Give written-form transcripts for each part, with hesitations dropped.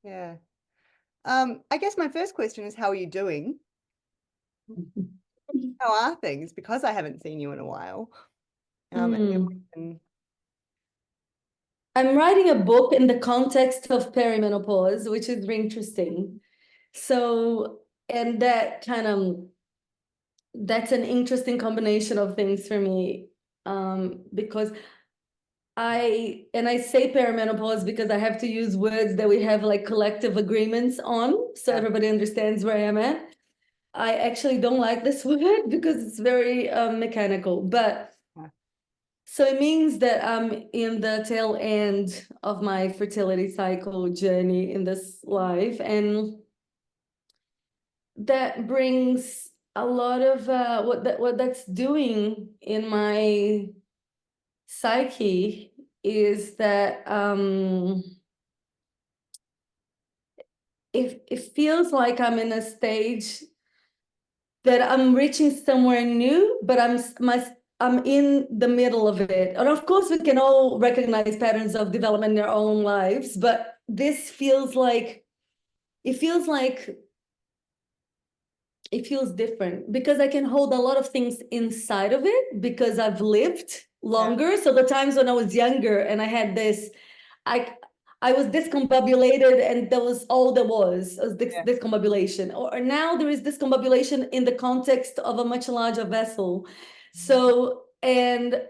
Yeah. I guess my first question is, how are you doing? How are things? Because I haven't seen you in a while. And then we can... I'm writing a book in the context of perimenopause, which is very interesting. So, and that's an interesting combination of things for me, because I say perimenopause because I have to use words that we have like collective agreements on, so everybody understands where I am at. I actually don't like this word because it's very mechanical, but so it means that I'm in the tail end of my fertility cycle journey in this life, and that brings a lot of what that's doing in my psyche is that it feels like I'm in a stage that I'm reaching somewhere new, but I'm in the middle of it. And of course, we can all recognize patterns of development in our own lives, but this feels like it feels different because I can hold a lot of things inside of it because I've lived longer. So the times when I was younger and I had this, I was discombobulated and that was all there was discombobulation. Or now there is discombobulation in the context of a much larger vessel. So, and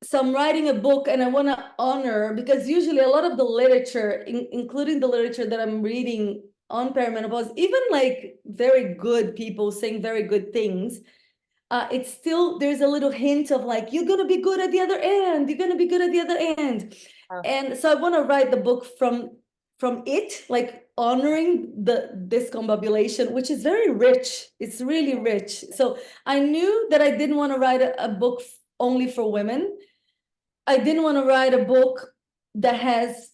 so I'm writing a book and I want to honor, because usually a lot of the literature, including the literature that I'm reading on perimenopause, even like very good people saying very good things, it's still, there's a little hint of like, you're going to be good at the other end. You're going to be good at the other end. And so I want to write the book from it, like honoring the discombobulation, which is very rich. It's really rich. So I knew that I didn't want to write a book only for women. I didn't want to write a book that has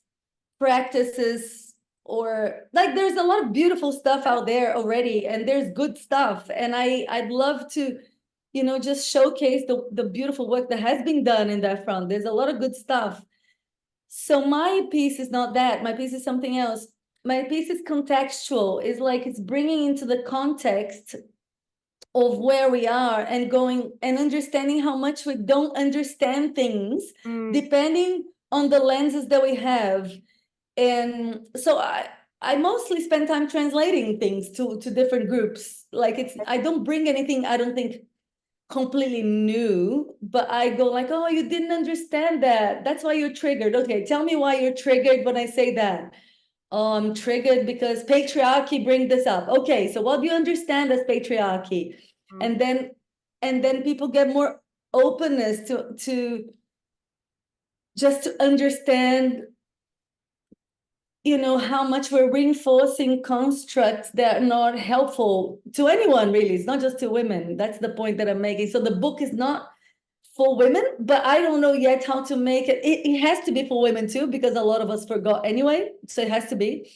practices or like there's a lot of beautiful stuff out there already and there's good stuff. And I'd love to, just showcase the beautiful work that has been done in that front. There's a lot of good stuff. So my piece is not that. My piece is something else. My piece is contextual. It's like it's bringing into the context of where we are and going and understanding how much we don't understand things depending on the lenses that we have. And so I mostly spend time translating things to different groups. Like I don't bring anything, I don't think, completely new, but I go like, oh, you didn't understand that. That's why you're triggered. Okay, tell me why you're triggered when I say that. Oh, I'm triggered because patriarchy bring this up. Okay, so what do you understand as patriarchy? And then people get more openness to just to understand, how much we're reinforcing constructs that are not helpful to anyone, really. It's not just to women. That's the point that I'm making. So the book is not for women, but I don't know yet how to make it. It has to be for women too, because a lot of us forgot anyway. So it has to be.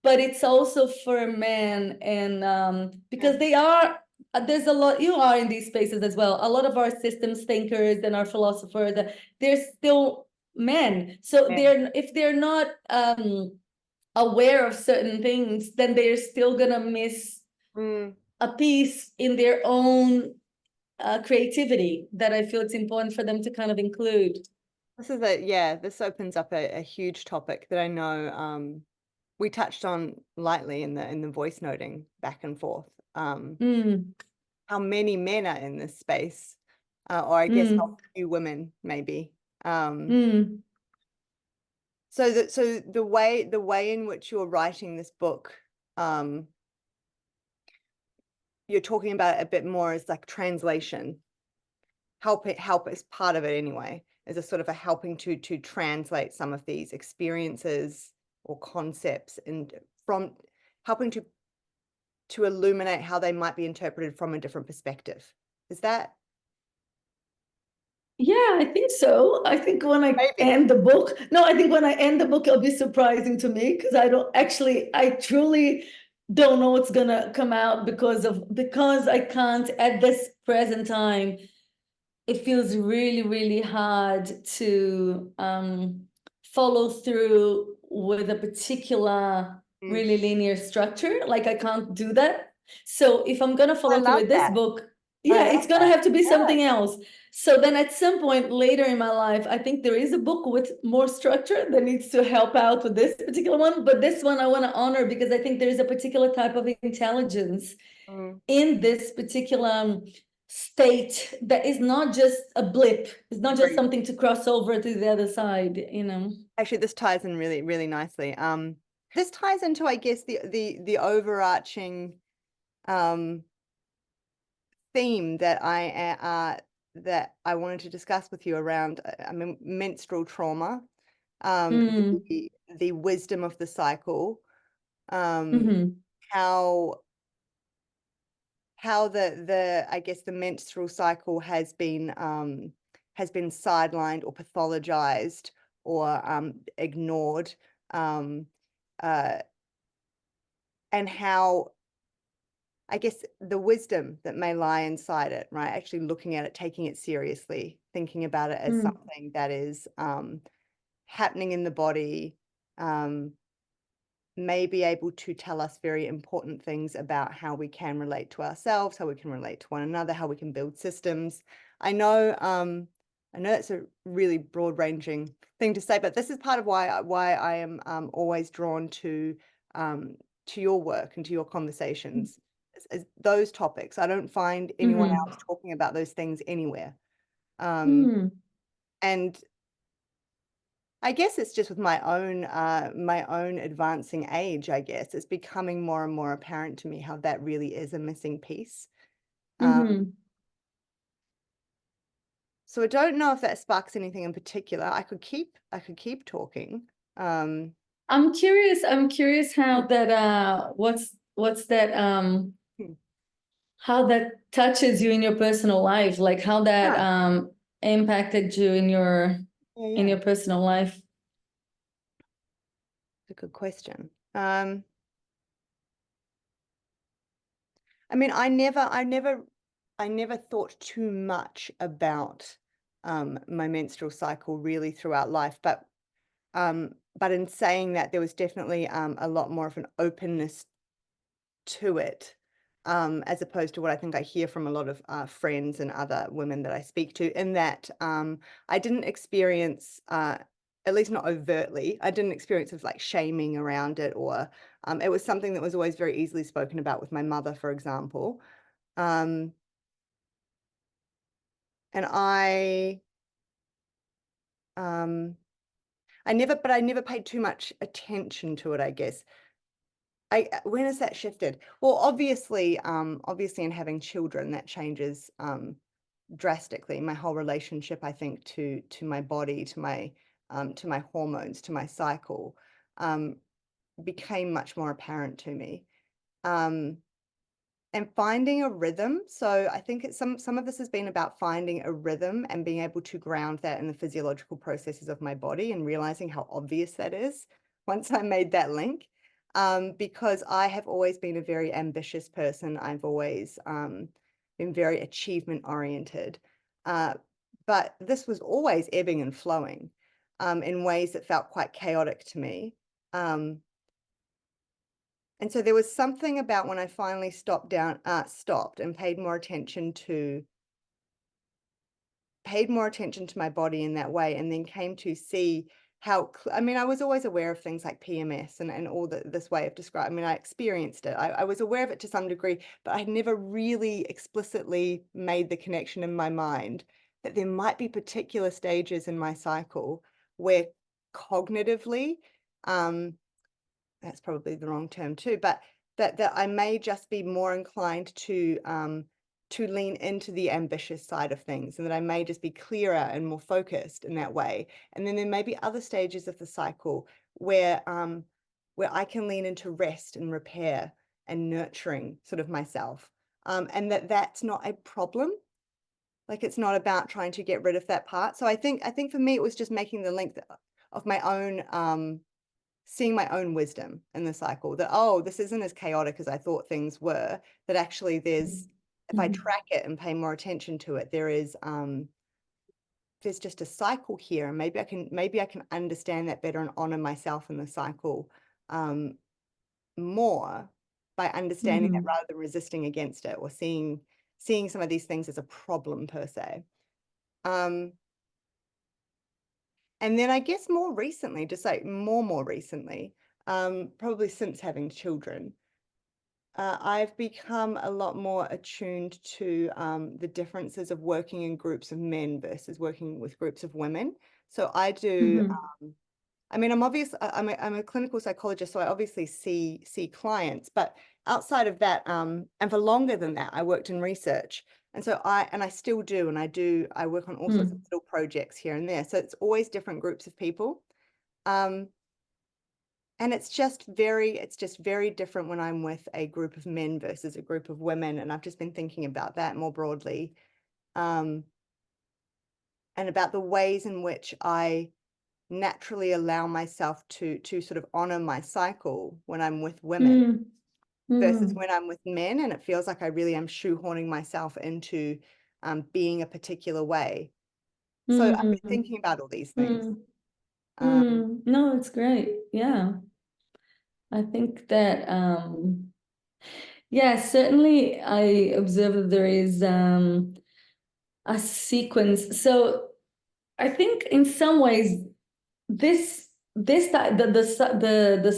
But it's also for men, and because there's a lot, you are in these spaces as well. A lot of our systems thinkers and our philosophers, they're still men. So if they're not aware of certain things, then they're still gonna miss a piece in their own creativity that I feel it's important for them to kind of include. This opens up a huge topic that I know we touched on lightly in the voice noting back and forth. How many men are in this space, or I guess how few women maybe. So the way in which you're writing this book, you're talking about it a bit more as like translation. Help is part of it anyway, as a sort of a helping to translate some of these experiences or concepts, and from helping to illuminate how they might be interpreted from a different perspective. Is that? Yeah, I think so. I think when I end the book, it'll be surprising to me because I truly don't know what's gonna come out because I can't at this present time. It feels really, really hard to follow through with a particular really linear structure. Like I can't do that. So if I'm gonna follow through with this book, yeah, it's gonna have to be something else. So then at some point later in my life, I think there is a book with more structure that needs to help out with this particular one. But this one I want to honor because I think there is a particular type of intelligence in this particular state that is not just a blip. It's not just something to cross over to the other side, you know. Actually, this ties in really, really nicely. This ties into, I guess, the overarching theme that I wanted to discuss with you around, I mean, menstrual trauma, the wisdom of the cycle, how the I guess the menstrual cycle has been sidelined or pathologized or ignored, and how I guess the wisdom that may lie inside it, right? Actually looking at it, taking it seriously, thinking about it as something that is happening in the body, may be able to tell us very important things about how we can relate to ourselves, how we can relate to one another, how we can build systems. I know it's a really broad-ranging thing to say, but this is part of why I am always drawn to your work and to your conversations. Is those topics. I don't find anyone else talking about those things anywhere. And I guess it's just with my own advancing age, I guess. It's becoming more and more apparent to me how that really is a missing piece. So I don't know if that sparks anything in particular. I could keep talking. I'm curious how that what's that how that touches you in your personal life, like how that impacted you in your personal life. It's a good question. I mean, I never thought too much about my menstrual cycle really throughout life, but in saying that, there was definitely a lot more of an openness to it, as opposed to what I think I hear from a lot of friends and other women that I speak to, in that I didn't experience, at least not overtly, I didn't experience of like shaming around it, or it was something that was always very easily spoken about with my mother, for example. And I never paid too much attention to it, I guess. When has that shifted? Well, obviously in having children, that changes drastically my whole relationship, I think, to my body, to my hormones, to my cycle, became much more apparent to me. And finding a rhythm. So I think it's some of this has been about finding a rhythm and being able to ground that in the physiological processes of my body, and realizing how obvious that is once I made that link. Because I have always been a very ambitious person. I've always been very achievement oriented. But this was always ebbing and flowing in ways that felt quite chaotic to me. And so there was something about when I finally stopped and paid more attention to my body in that way, and then came to see how, I mean, I was always aware of things like PMS and all this way of describing, I mean, I experienced it. I was aware of it to some degree, but I never really explicitly made the connection in my mind that there might be particular stages in my cycle where cognitively, that's probably the wrong term too, but that I may just be more inclined to lean into the ambitious side of things, and that I may just be clearer and more focused in that way. And then there may be other stages of the cycle where I can lean into rest and repair and nurturing sort of myself, and that's not a problem. Like, it's not about trying to get rid of that part. So I think for me, it was just making the link of my own seeing my own wisdom in the cycle, that, oh, this isn't as chaotic as I thought things were, that actually there's, if I track it and pay more attention to it, there is there's just a cycle here, and maybe I can understand that better and honor myself in the cycle more by understanding that rather than resisting against it or seeing some of these things as a problem per se. And then I guess more recently, just like more recently, probably since having children, I've become a lot more attuned to the differences of working in groups of men versus working with groups of women. So I do, I mean, I'm a clinical psychologist, so I obviously see clients, but outside of that, and for longer than that, I worked in research. And so I still do, and I work on all sorts of little projects here and there. So it's always different groups of people. And it's just very different when I'm with a group of men versus a group of women. And I've just been thinking about that more broadly. And about the ways in which I naturally allow myself to sort of honor my cycle when I'm with women versus when I'm with men. And it feels like I really am shoehorning myself into being a particular way. So I've been thinking about all these things. No, it's great. Yeah. I think that, yeah, certainly I observe that there is a sequence. So I think in some ways, the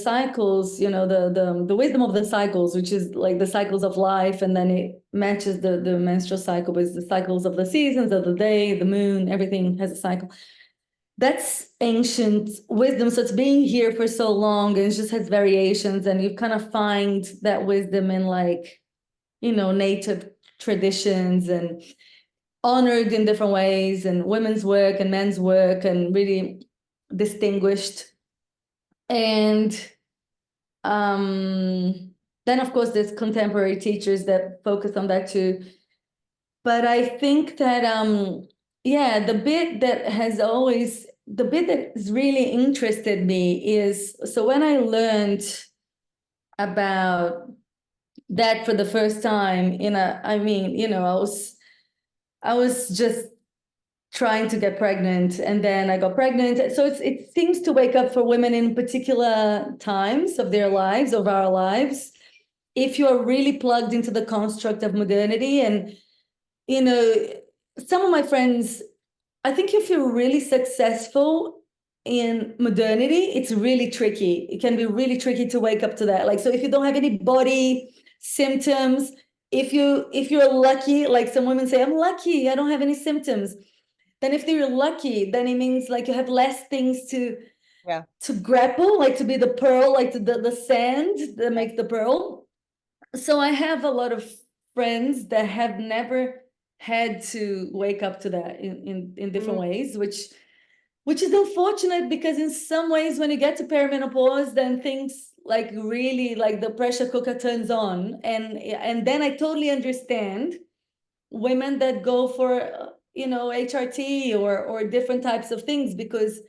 cycles, you know, the wisdom of the cycles, which is like the cycles of life, and then it matches the menstrual cycle with the cycles of the seasons, of the day, the moon, everything has a cycle. That's ancient wisdom. So it's being here for so long, and it just has variations, and you kind of find that wisdom in, like, you know, native traditions, and honored in different ways, and women's work and men's work, and really distinguished. And then of course there's contemporary teachers that focus on that too. But I think that yeah, the bit that has really interested me is, so when I learned about that for the first time, I mean, you know, I was just trying to get pregnant, and then I got pregnant. So it seems to wake up for women in particular times of their lives, of our lives, if you're really plugged into the construct of modernity. And, you know, some of my friends, I think if you're really successful in modernity, it's really tricky. It can be really tricky to wake up to that. Like, so if you don't have any body symptoms, if you're lucky, like some women say, I'm lucky, I don't have any symptoms. Then if they're lucky, then it means like you have less things to grapple, like to be the pearl, like the sand that makes the pearl. So I have a lot of friends that have never had to wake up to that in different ways, which is unfortunate, because in some ways when you get to perimenopause, then things like really, like the pressure cooker turns on, and then I totally understand women that go for you know, HRT or different types of things, because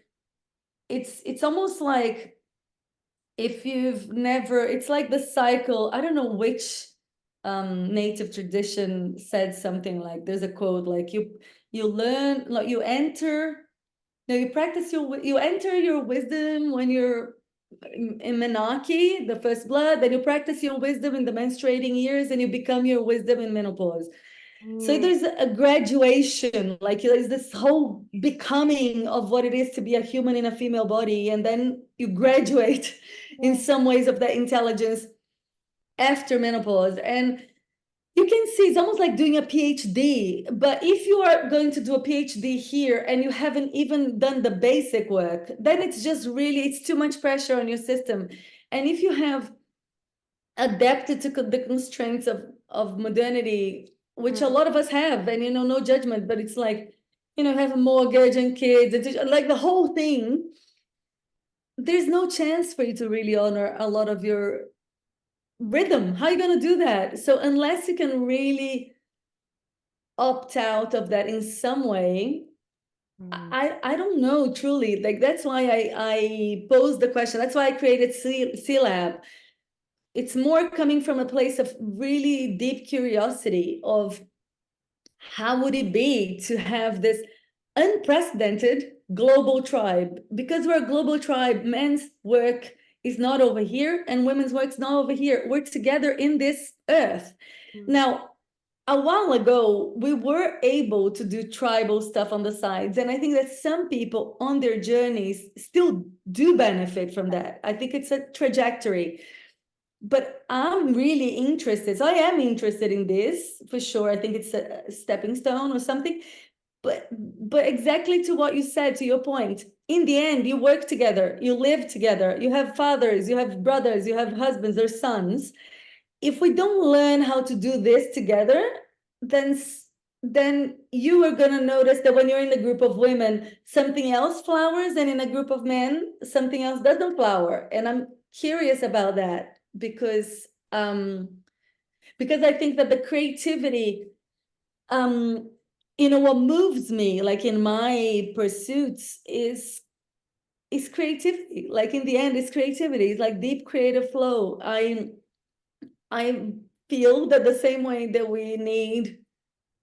it's almost like, if you've never, it's like the cycle. I don't know which native tradition said something like, there's a quote like, you learn, like you enter, no, you practice you enter your wisdom when you're in menarche, the first blood, then you practice your wisdom in the menstruating years, and you become your wisdom in menopause. So there's a graduation, like there's this whole becoming of what it is to be a human in a female body, and then you graduate in some ways of that intelligence after menopause. And you can see it's almost like doing a PhD. But if you are going to do a PhD here and you haven't even done the basic work, then it's just really, it's too much pressure on your system. And if you have adapted to the constraints of modernity, which a lot of us have, and, you know, no judgment, but it's like, you know, have a mortgage and kids and like the whole thing, there's no chance for you to really honor a lot of your rhythm. How are you going to do that? So unless you can really opt out of that in some way, I don't know, truly. Like, that's why I posed the question. That's why I created C Lab. It's more coming from a place of really deep curiosity of how would it be to have this unprecedented global tribe. Because we're a global tribe, men's work is not over here and women's work is not over here. We're together in this earth. Now, a while ago, we were able to do tribal stuff on the sides. And I think that some people on their journeys still do benefit from that. I think it's a trajectory. But I'm really interested. So I am interested in this for sure. I think it's a stepping stone or something. But exactly to what you said, to your point, in the end, you work together, you live together, you have fathers, you have brothers, you have husbands or sons. If we don't learn how to do this together, then you are going to notice that when you're in a group of women, something else flowers, and in a group of men, something else doesn't flower. And I'm curious about that because I think that the creativity, what moves me, like in my pursuits, is creativity. Like in the end, it's creativity. It's like deep creative flow. I feel that the same way that we need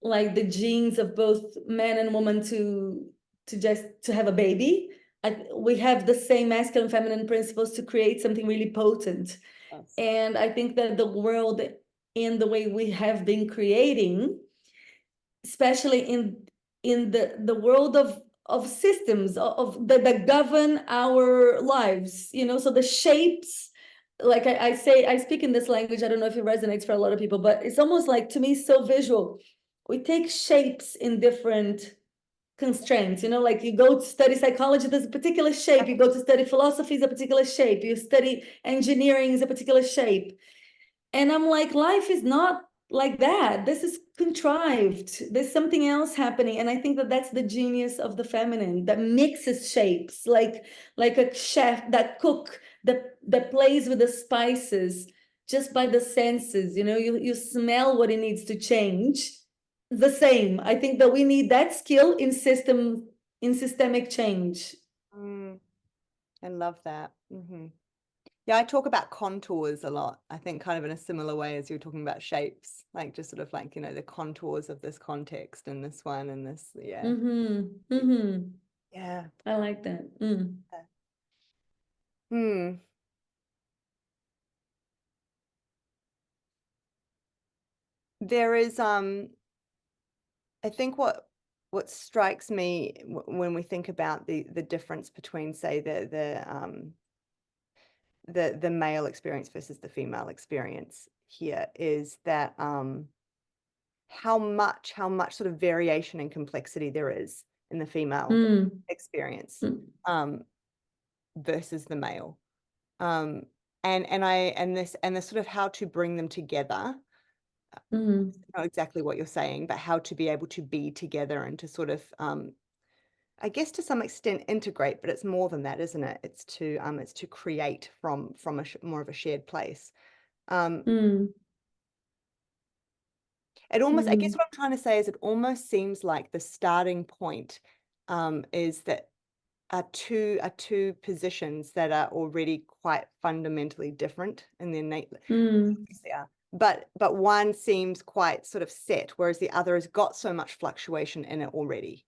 like the genes of both man and woman to have a baby, we have the same masculine feminine principles to create something really potent. Yes. And I think that the world, in the way we have been creating, especially in the world of systems of that govern our lives, so the shapes, like I say, I speak in this language, I don't know if it resonates for a lot of people, but it's almost like, to me, so visual. We take shapes in different constraints, like you go to study psychology, there's a particular shape. You go to study philosophy, is a particular shape. You study engineering, is a particular shape. And I'm like, life is not like that. This is contrived. There's something else happening. And I think that that's the genius of the feminine, that mixes shapes, like a chef, that cook, that plays with the spices just by the senses. You smell what it needs to change. The same. I think that we need that skill in systemic change. I love that. Yeah, I talk about contours a lot. I think kind of in a similar way as you're talking about shapes, like just sort of like, the contours of this context and this one and this. Yeah. Yeah. I like that. There is, I think what strikes me when we think about the difference between, say, the male experience versus the female experience here is that how much sort of variation and complexity there is in the female experience versus the male, and this sort of how to bring them together. Not exactly what you're saying, but how to be able to be together and to sort of I guess to some extent integrate, but it's more than that, isn't it? It's to create from more of a shared place. It almost, I guess what I'm trying to say is it almost seems like the starting point is that are two positions that are already quite fundamentally different in their nature. But one seems quite sort of set, whereas the other has got so much fluctuation in it already.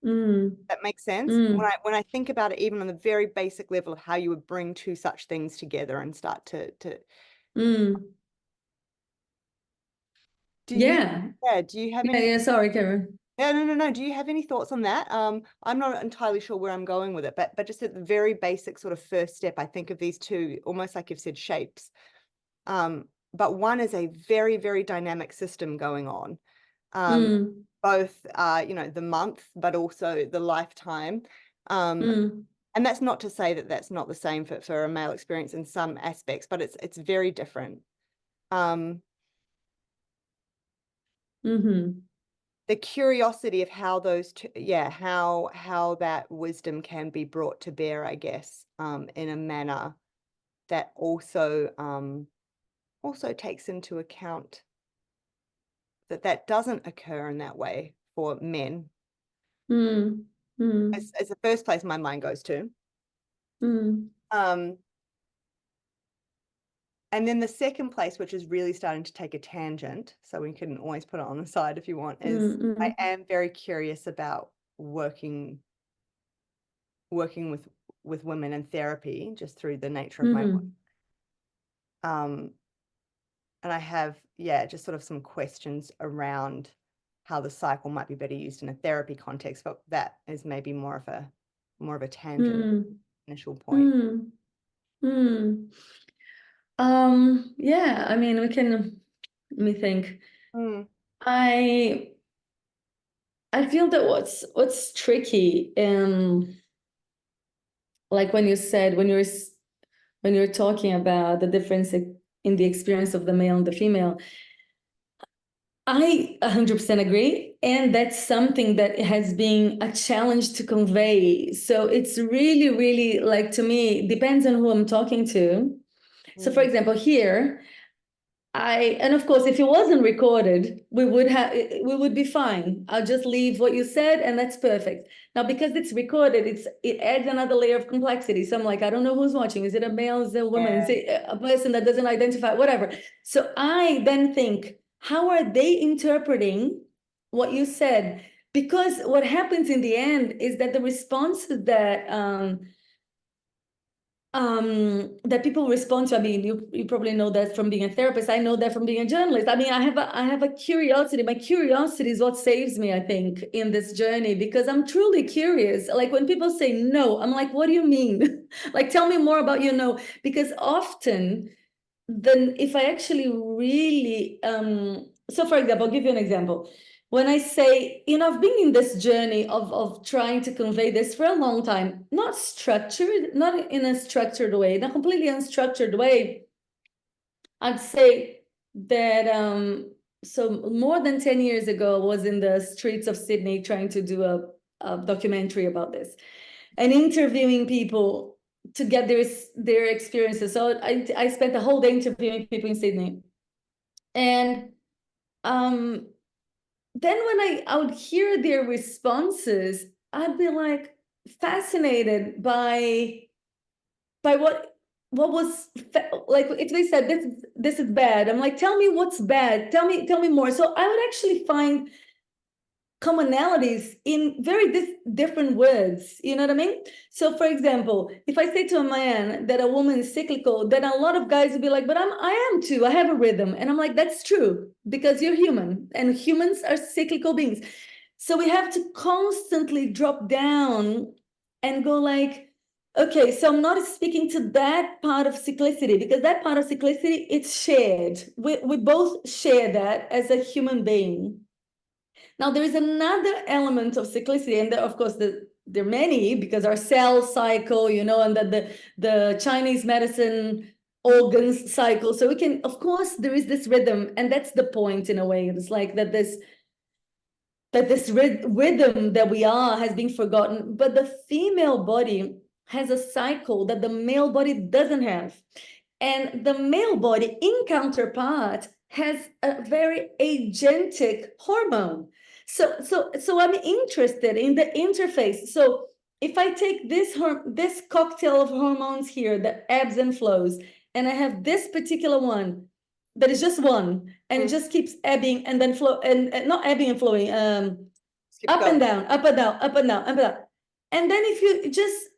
That makes sense. When I think about it, even on the very basic level of how you would bring two such things together and start to do you have any Sorry, Karen. no, do you have any thoughts on that? I'm not entirely sure where I'm going with it, but just at the very basic sort of first step, I think of these two almost like you've said, shapes. But one is a very, very dynamic system going on. Both the month, but also the lifetime. And that's not to say that that's not the same for a male experience in some aspects, but it's very different. The curiosity of how those two, how that wisdom can be brought to bear, I guess, in a manner that also takes into account that doesn't occur in that way for men. As the first place my mind goes to. And then the second place, which is really starting to take a tangent, so we can always put it on the side if you want, is I am very curious about working with women in therapy, just through the nature of my work. And I have, just sort of some questions around how the cycle might be better used in a therapy context, but that is maybe more of a tangent initial point. Yeah, I mean, let me think. I feel that what's tricky, like when you're talking about the difference in the experience of the male and the female, I 100% agree. And that's something that has been a challenge to convey. So it's really, really, like, to me, depends on who I'm talking to. So for example, here, and of course, if it wasn't recorded, we would be fine. I'll just leave what you said, and that's perfect. Now, because it's recorded, it adds another layer of complexity. So I'm like, I don't know who's watching. Is it a male? Is it a woman? Is it a person that doesn't identify? Whatever. So I then think, how are they interpreting what you said? Because what happens in the end is that the responses that people respond to. I mean, you probably know that from being a therapist. I know that from being a journalist. I mean, I have a curiosity. My curiosity is what saves me, I think, in this journey, because I'm truly curious. Like when people say no, I'm like, what do you mean? Like, tell me more about your no. Because often, then if I actually really, so for example, I'll give you an example. When I say, I've been in this journey of trying to convey this for a long time, not in a structured way, in a completely unstructured way. I'd say that, so more than 10 years ago, I was in the streets of Sydney trying to do a documentary about this and interviewing people to get their experiences. So I spent the whole day interviewing people in Sydney. And then when I would hear their responses, I'd be like fascinated by what was like. If they said this is bad, I'm like, tell me what's bad. Tell me more. So I would actually find commonalities in very different words. You know what I mean? So for example, if I say to a man that a woman is cyclical, then a lot of guys will be like, but I am too. I have a rhythm. And I'm like, that's true, because you're human and humans are cyclical beings. So we have to constantly drop down and go like, okay, so I'm not speaking to that part of cyclicity, because that part of cyclicity, it's shared. We both share that as a human being. Now, there is another element of cyclicity, and of course, there are many, because our cell cycle, and the Chinese medicine organs cycle. So we can, of course, there is this rhythm, and that's the point in a way. It's like that this rhythm that we are has been forgotten, but the female body has a cycle that the male body doesn't have. And the male body, in counterpart, has a very agentic hormone. So I'm interested in the interface. So if I take this cocktail of hormones here that ebbs and flows, and I have this particular one that is just one, and it just keeps ebbing and then flow, and not ebbing and flowing, up and down, up and down, up and down, up and down. And then if you just,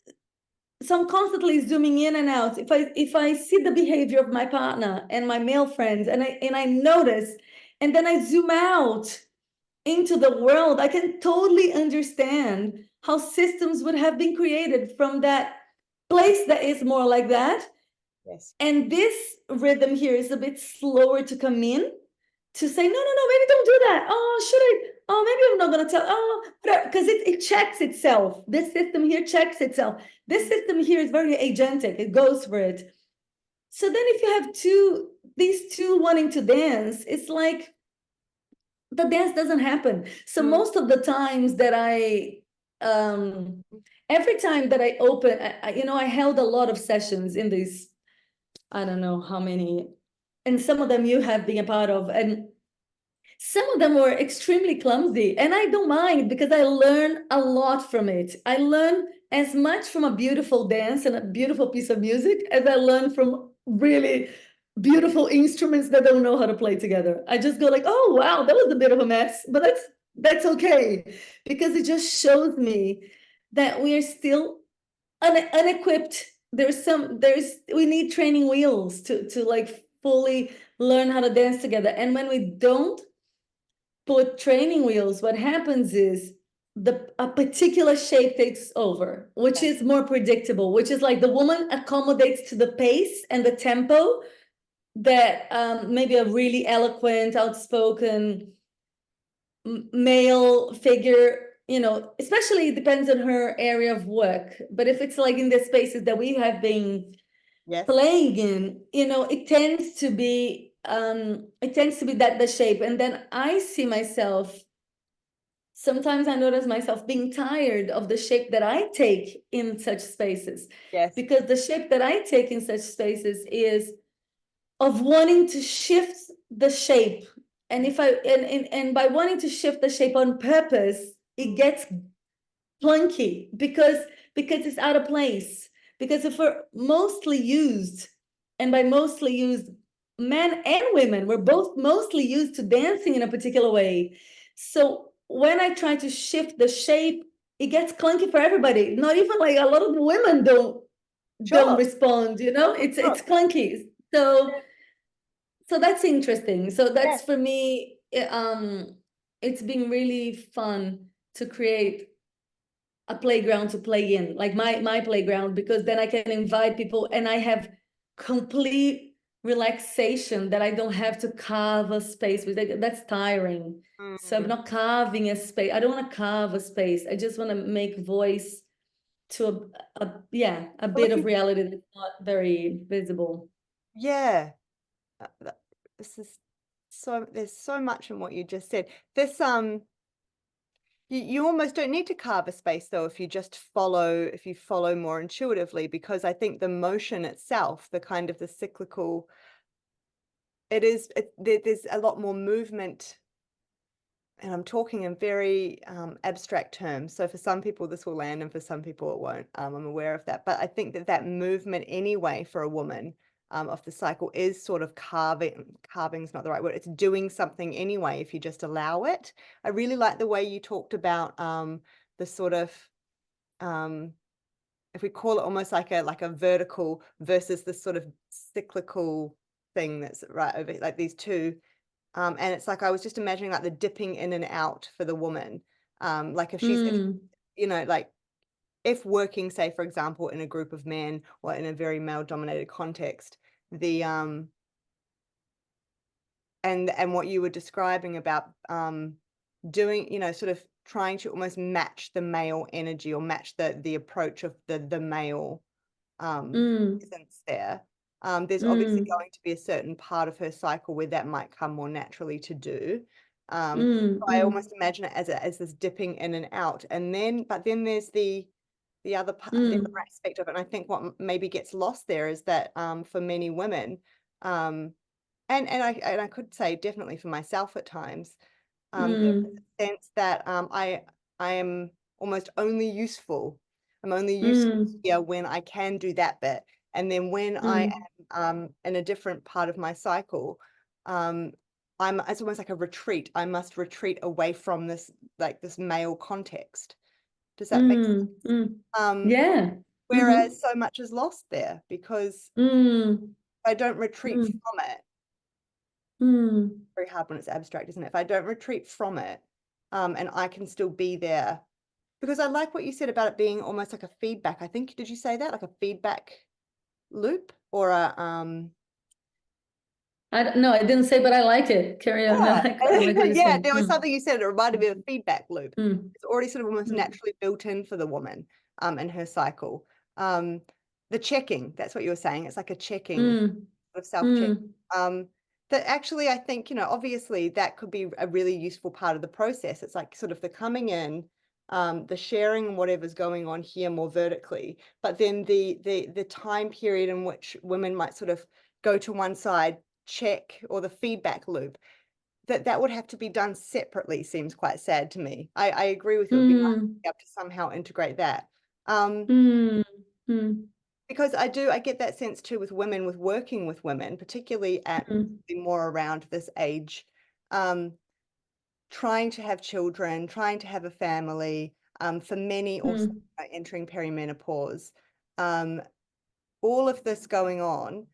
so I'm constantly zooming in and out. If I see the behavior of my partner and my male friends, and I notice, and then I zoom out into the world, I can totally understand how systems would have been created from that place that is more like that. Yes. And this rhythm here is a bit slower to come in, to say, no, maybe don't do that. Oh, should I? Oh, maybe I'm not going to tell. Oh, because it checks itself. This system here checks itself. This system here is very agentic. It goes for it. So then if you have these two wanting to dance, it's like the dance doesn't happen. So most of the times that every time that I open, I held a lot of sessions in these, I don't know how many, and some of them you have been a part of, and some of them were extremely clumsy, and I don't mind, because I learn a lot from it. I learn as much from a beautiful dance and a beautiful piece of music as I learn from really beautiful instruments that don't know how to play together. I just go like, oh, wow, that was a bit of a mess, but that's okay, because it just shows me that we are still unequipped. We need training wheels to like fully learn how to dance together. And when we don't put training wheels, what happens is a particular shape takes over, which is more predictable, which is like the woman accommodates to the pace and the tempo that maybe a really eloquent, outspoken male figure, you know, especially it depends on her area of work. But if it's like in the spaces that we have been Yes. playing in, you know, it tends to be that the shape. And then I see myself, sometimes I notice myself being tired of the shape that I take in such spaces. Yes. Because the shape that I take in such spaces is of wanting to shift the shape. And if I and by wanting to shift the shape on purpose, it gets clunky because it's out of place. Because if we're mostly used, and by mostly used, men and women, we're both mostly used to dancing in a particular way. So when I try to shift the shape, it gets clunky for everybody. Not even like a lot of women don't Sure. respond, you know, Sure. it's clunky. So that's interesting. So Yeah. that's for me, it's been really fun to create a playground to play in, like my playground, because then I can invite people and I have complete relaxation that I don't have to carve a space with. That's tiring. So I'm Mm. not carving a space. I don't want to carve a space. I just want to make voice to a Well, bit if of you, reality that's not very visible. yeah, this is there's so much in what you just said. This, you almost don't need to carve a space though if you follow more intuitively, because I think the motion itself, the kind of the cyclical, there's a lot more movement, and I'm talking in very abstract terms. So for some people this will land and for some people it won't. I'm aware of that. But I think that that movement anyway for a woman of the cycle is sort of carving's not the right word. It's doing something anyway if you just allow it. I really like the way you talked about the sort of, um, if we call it almost like a vertical versus this sort of cyclical thing that's right over, like these two, and it's like I was just imagining like the dipping in and out for the woman. Like if Mm, you know, like if working, say, for example, in a group of men or in a very male dominated context, the and what you were describing about doing, you know, sort of trying to almost match the male energy or match the approach of the male mm, presence there. There's obviously mm, going to be a certain part of her cycle where that might come more naturally to do. mm, So I mm, almost imagine it as this dipping in and out, and then but then there's the other part, the other mm, aspect of it. And I think what maybe gets lost there is that for many women, um, and I could say definitely for myself at times, there is mm, a sense that I am almost only useful. I'm only useful mm, here when I can do that bit. And then when I mm, am in a different part of my cycle, um, it's almost like a retreat. I must retreat away from this, like this male context. Does that make sense? mm, mm. Um, Yeah. Mm-hmm. whereas so much is lost there because Mm, I don't retreat mm, from it. mm. Very hard when it's abstract, isn't it? If I don't retreat from it, and I can still be there, because I like what you said about it being almost like a feedback. I think, did you say that? Like a feedback loop or a, I don't know. I didn't say, but I like it. Carry on. yeah, I like what you're yeah, saying. there was Mm, something you said that reminded me of a feedback loop. mm, It's already sort of almost mm, naturally built in for the woman, in her cycle. Um, the checking, that's what you were saying. It's like a checking, mm, sort of self-check. mm, That actually, I think, you know, obviously that could be a really useful part of the process. It's like sort of the coming in, the sharing whatever's going on here more vertically, but then the time period in which women might sort of go to one side, check, or the feedback loop, that would have to be done separately seems quite sad to me. I agree with you. It would be nice to mm, be able to somehow integrate that. Um, mm, mm, because I get that sense too with women, with working with women, particularly at mm, more around this age, um, trying to have children, trying to have a family, for many also Mm, entering perimenopause, um, all of this going on,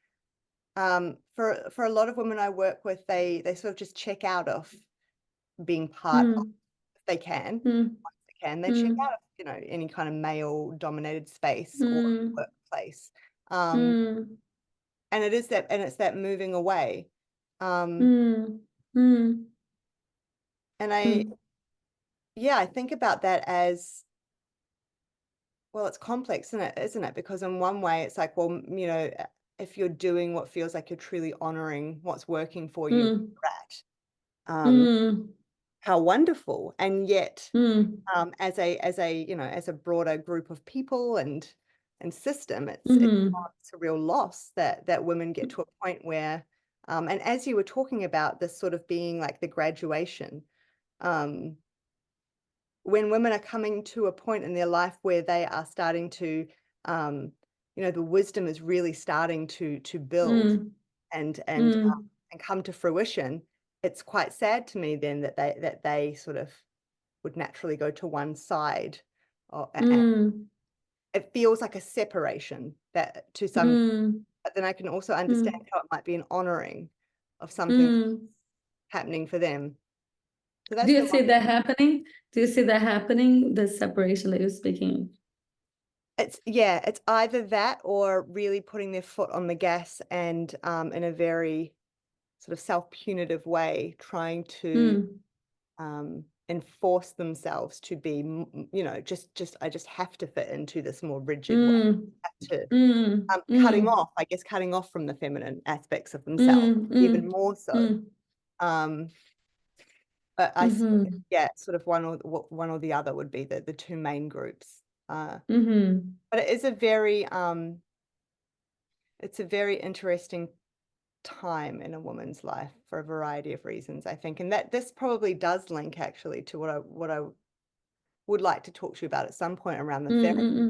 for a lot of women I work with, they sort of just check out of being part of, mm, if they can, mm, they check mm, out of, any kind of male-dominated space or mm, workplace. Um, mm, and it's that moving away. Um, mm, mm, and mm, I think about that as, well, it's complex, isn't it? Because in one way, it's like, well, if you're doing what feels like you're truly honoring what's working for you, where mm, you're at, mm, how wonderful. And yet, mm, as a broader group of people and system, mhm, it's a real loss that women get to a point where, and as you were talking about this sort of being like the graduation, um, when women are coming to a point in their life where they are starting to, um, the wisdom is really starting to build mm, and mm, come to fruition, it's quite sad to me then that they sort of would naturally go to one side, and mm, it feels like a separation that to some, mm, but then I can also understand mm, how it might be an honoring of something mm. happening for them. So Do that's you the see that happening? Do you see that happening, the separation that you're speaking? it's either that or really putting their foot on the gas and, in a very sort of self-punitive way, trying to, Mm, enforce themselves to be, just I just have to fit into this more rigid way. mm, I have to, mm, cutting mm, off, I guess, cutting off from the feminine aspects of themselves, mm, even mm, more so. mm, Um, but mhm, yeah, sort of one or the other would be the two main groups. mhm, But it's a very interesting time in a woman's life for a variety of reasons, I think. And that this probably does link actually to what I would like to talk to you about at some point around the mm, therapy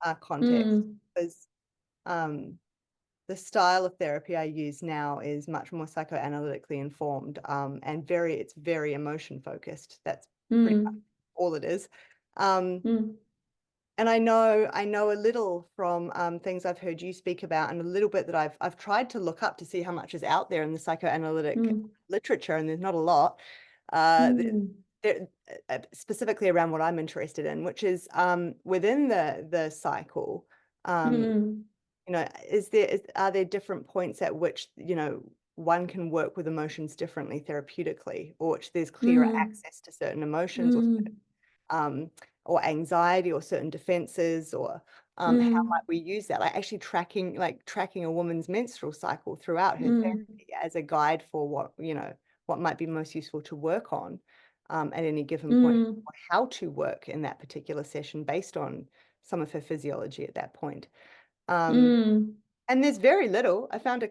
mm, context, mm, because um, the style of therapy I use now is much more psychoanalytically informed, and it's very emotion focused. That's pretty much mm, all it is. Um, mm, and I know a little from, things I've heard you speak about, and a little bit that I've tried to look up to see how much is out there in the psychoanalytic mm, literature, and there's not a lot. Th- mm, there, specifically around what I'm interested in, which is, within the cycle. Um, mm, are there different points at which, one can work with emotions differently therapeutically, or which there's clearer mm, access to certain emotions, mm, um, or anxiety or certain defenses, or, how mm, might we use that? Like actually tracking a woman's menstrual cycle throughout her mm, therapy as a guide for what might be most useful to work on, at any given point, mm, or how to work in that particular session based on some of her physiology at that point. Um, mm, and there's very little. I found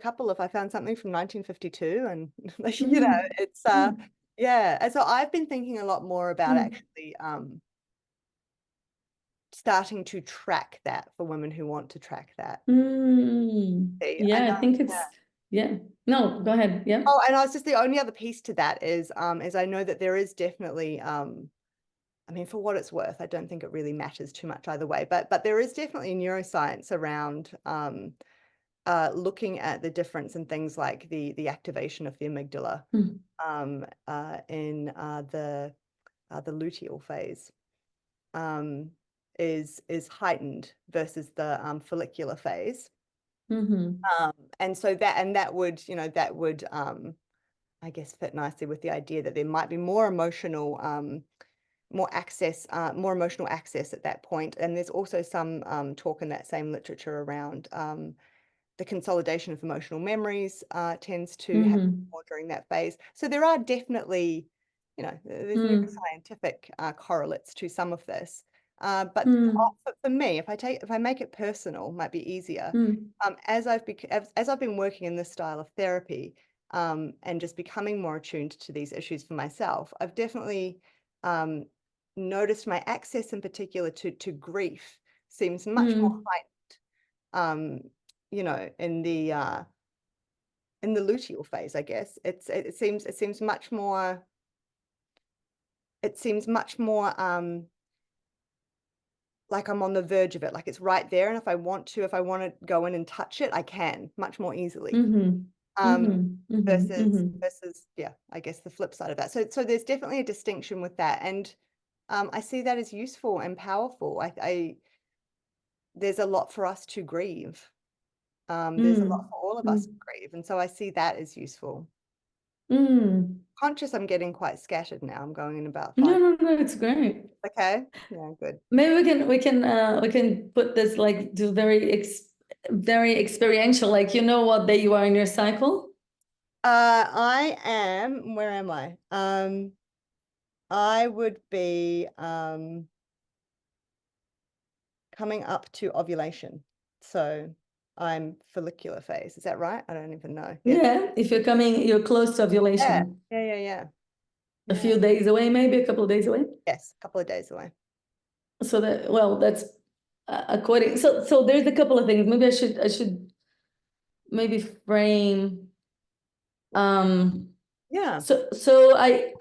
something from 1952, and mm, it's mm, yeah. And so I've been thinking a lot more about mm. actually, starting to track that for women who want to track that. I Yeah, I know. think Yeah. it's, yeah. No, go ahead. Yeah. Oh, and I was just the only other piece to that is I know that there is definitely, I mean, for what it's worth, I don't think it really matters too much either way, but there is definitely neuroscience around, looking at the difference in things like the activation of the amygdala, Mm, in the luteal phase, um, is heightened versus the, follicular phase. mhm, And so that would, I guess, fit nicely with the idea that there might be more emotional access at that point. And there's also some, talk in that same literature around, the consolidation of emotional memories, tends to happen mhm, more during that phase. So there are definitely, there's mm, neuroscientific, correlates to some of this. But mm, for me, if I make it personal, might be easier. mm, As I've been working in this style of therapy, and just becoming more attuned to these issues for myself, I've definitely, um, noticed my access in particular to grief seems much more mm, heightened, you know, in the luteal phase, I guess. It seems much more, it seems much more like I'm on the verge of it, like it's right there, and if I want to go in and touch it, I can much more easily. Mm-hmm. Um, Mm-hmm. Mm-hmm. versus Mm-hmm. yeah, I guess the flip side of that. So there's definitely a distinction with that, and I see that as useful and powerful. I there's a lot for us to grieve. There's a lot for all of us to grieve, and so I see that as useful. Mm-hmm. Conscious I'm getting quite scattered now. I'm going in about No, 5. no, no, it's great. Okay. Yeah, good. Maybe we can put this like do very experiential, like you know what day you are in your cycle? I am, where am I? I would be coming up to ovulation. So I'm follicular phase. Is that right? I don't even know. Yeah. Yeah, if you're close to Yeah. ovulation. Yeah. Yeah. Yeah. A Yeah. few days away, maybe a couple of days away. Yes. A couple of days away. So that's according. So there's a couple of things. Maybe I should maybe frame. Yeah. So I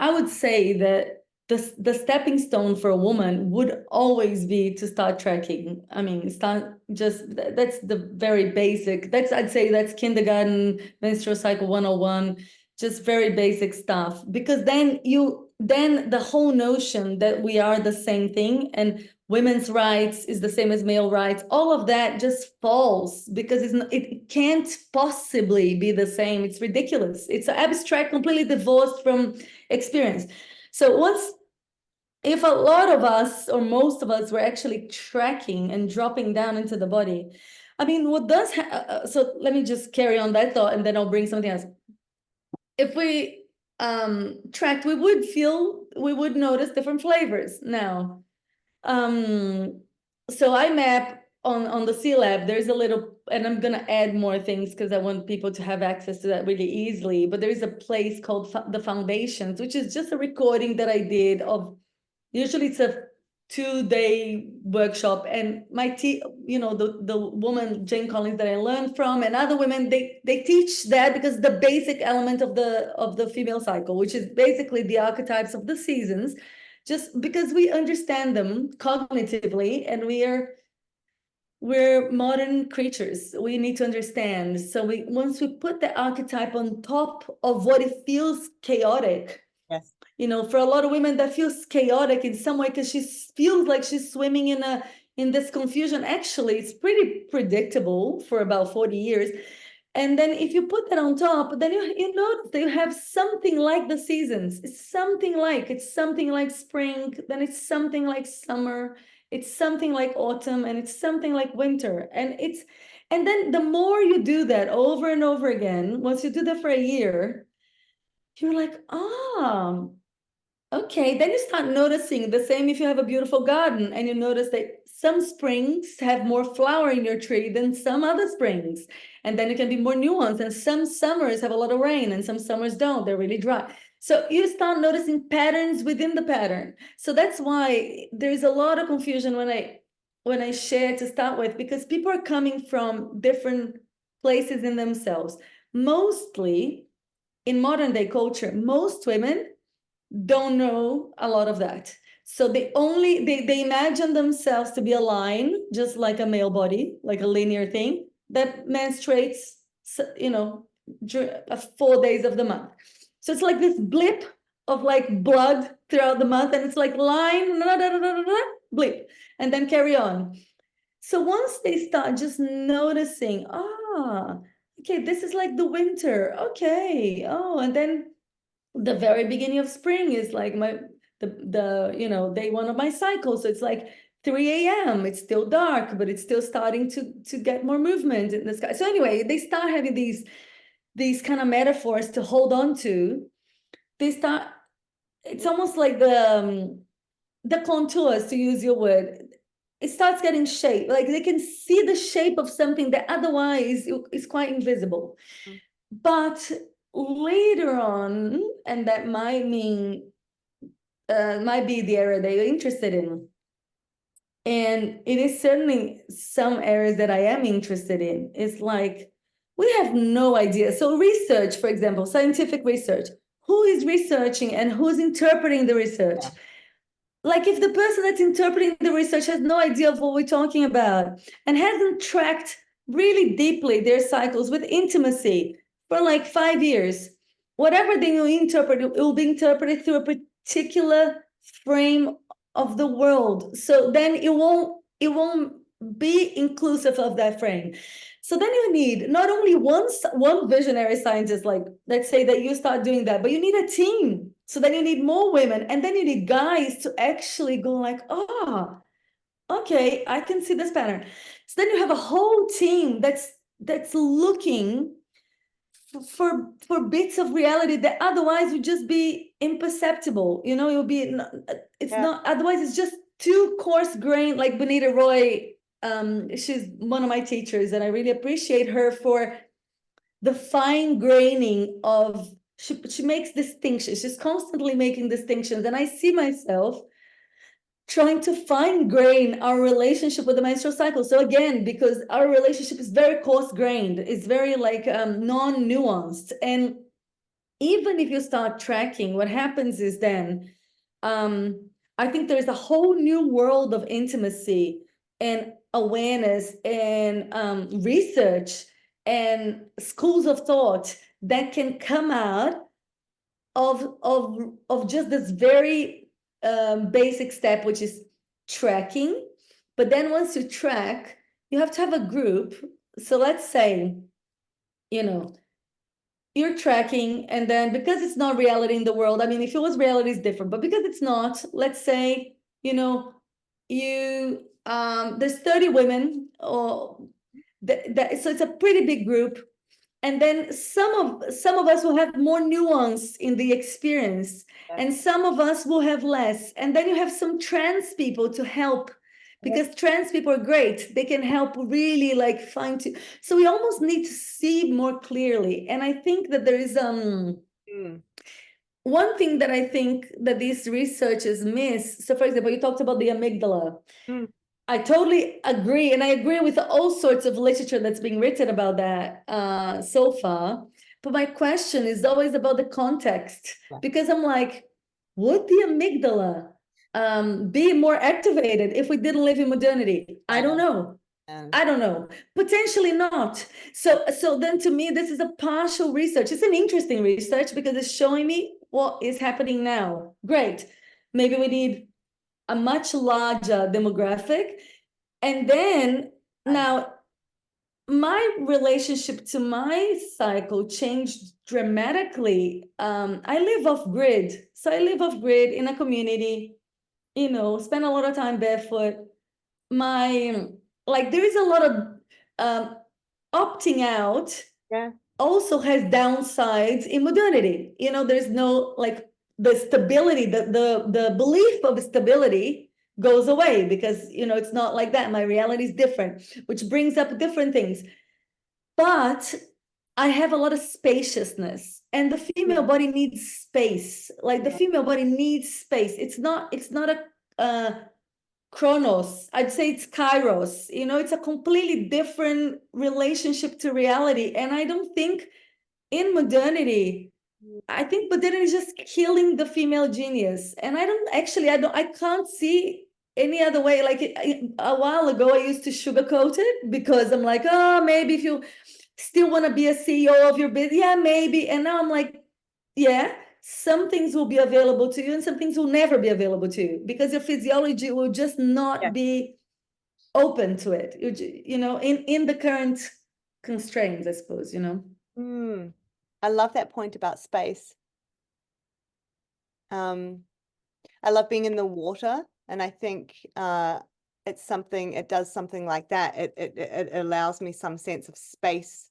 would say that the stepping stone for a woman would always be to start tracking. I mean, start just that's the very basic. I'd say that's kindergarten, menstrual cycle 101, just very basic stuff. Because then the whole notion that we are the same thing and women's rights is the same as male rights, all of that just falls because it can't possibly be the same. It's ridiculous. It's abstract, completely divorced from experience. So if a lot of us or most of us were actually tracking and dropping down into the body, I mean, so let me just carry on that thought and then I'll bring something else. If we tracked, we would notice different flavors now. So I map on the C Lab, there's a little, and I'm gonna add more things because I want people to have access to that really easily, but there is a place called the Foundations, which is just a recording that I did of, usually it's a 2-day workshop, and the woman Jane Collins that I learned from and other women, they teach that because the basic element of the female cycle, which is basically the archetypes of the seasons, just because we understand them cognitively and we're modern creatures, we need to understand. So once we put the archetype on top of what it feels chaotic, Yes. for a lot of women that feels chaotic in some way because she feels like she's swimming in this confusion. Actually, it's pretty predictable for about 40 years. And then if you put that on top, then you notice that you have something like the seasons. It's something like spring, then it's something like summer, it's something like autumn, and it's something like winter. And then the more you do that over and over again, once you do that for a year, you're like, okay, then you start noticing the same if you have a beautiful garden and you notice that some springs have more flower in your tree than some other springs. And then it can be more nuanced. And some summers have a lot of rain and some summers don't, they're really dry. So you start noticing patterns within the pattern. So that's why there's a lot of confusion when I share to start with, because people are coming from different places in themselves. Mostly in modern day culture, most women don't know a lot of that. So they imagine themselves to be a line, just like a male body, like a linear thing that menstruates, 4 days of the month. So it's like this blip of like blood throughout the month, and it's like line, blip, and then carry on. So once they start just noticing, okay, this is like the winter, okay, and then the very beginning of spring is like the day one of my cycle. So it's like 3 a.m. It's still dark, but it's still starting to get more movement in the sky. So anyway, they start having these kind of metaphors to hold on to. It's almost like the contours, to use your word. It starts getting shape. Like they can see the shape of something that otherwise is quite invisible. But later on, and that might be the area that you're interested in. And it is certainly some areas that I am interested in. It's like, we have no idea. So research, for example, scientific research, who is researching and who's interpreting the research. Yeah. Like if the person that's interpreting the research has no idea of what we're talking about and hasn't tracked really deeply their cycles with intimacy for like 5 years, whatever they will interpret, it will be interpreted through a particular frame of the world. So then it won't be inclusive of that frame. So then you need not only one visionary scientist, like let's say that you start doing that, but you need a team. So then you need more women, and then you need guys to actually go like, oh, okay, I can see this pattern. So then you have a whole team that's looking for bits of reality that otherwise would just be imperceptible. You know, it would be it's not, otherwise it's just too coarse grained. Like Bonita Roy, she's one of my teachers, and I really appreciate her for the fine graining of, she makes distinctions. She's constantly making distinctions, and I see myself trying to fine grain our relationship with the menstrual cycle. So again, because our relationship is very coarse grained, it's very like non-nuanced, and even if you start tracking, what happens is then I think there's a whole new world of intimacy and awareness and research and schools of thought that can come out of just this very basic step, which is tracking. But then once you track, you have to have a group. So let's say, you know, you're tracking, and then because it's not reality in the world, I mean, if it was reality, it's different, but because it's not, let's say, you know, you there's 30 women, or so it's a pretty big group. And then some of us will have more nuance in the experience, and some of us will have less. And then you have some trans people to help, because trans people are great. They can help really like fine tune. So we almost need to see more clearly. And I think that there is one thing that I think that these researchers miss. So for example, you talked about the amygdala. I totally agree. And I agree with all sorts of literature that's being written about that so far. But my question is always about the context, because I'm like, would the amygdala be more activated if we didn't live in modernity? I don't know. I don't know. Potentially not. So then to me, this is a partial research. It's an interesting research because it's showing me what is happening now. Great. Maybe we need a much larger demographic. And then now my relationship to my cycle changed dramatically. I live off grid. So I live off grid in a community, you know, spend a lot of time barefoot. There is a lot of opting out also has downsides in modernity. You know, there's no like the stability, the belief of stability goes away, because you know it's not like that. My reality is different, which brings up different things. But I have a lot of spaciousness, and the female body needs space. Like the female body needs space. It's not a chronos. I'd say it's kairos. You know, it's a completely different relationship to reality. And I don't think in modernity, I think modernity is just killing the female genius. And I can't see any other way. Like a while ago, I used to sugarcoat it because I'm like, oh, maybe if you still want to be a CEO of your business, yeah, maybe. And now I'm like, yeah, some things will be available to you and some things will never be available to you, because your physiology will just not be open to it. You know, in the current constraints, I suppose, you know. I love that point about space. I love being in the water, and I think it does something like that. It allows me some sense of space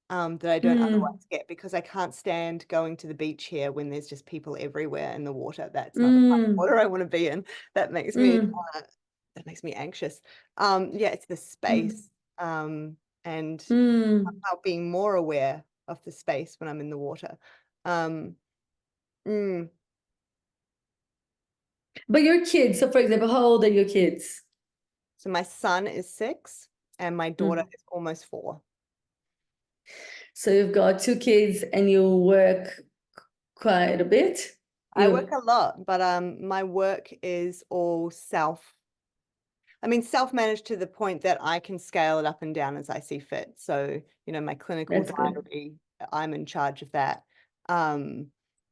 that I don't otherwise get, because I can't stand going to the beach here when there's just people everywhere in the water. That's not the kind of water I want to be in. That makes me anxious. It's the space, and somehow being more aware of the space when I'm in the water. But your kids, so for example, how old are your kids? So my son is 6 and my daughter is almost 4. So you've got 2 kids and you work quite a bit. I work a lot, but my work is all self-managed to the point that I can scale it up and down as I see fit. So, my clinical That's good. diary, I'm in charge of that.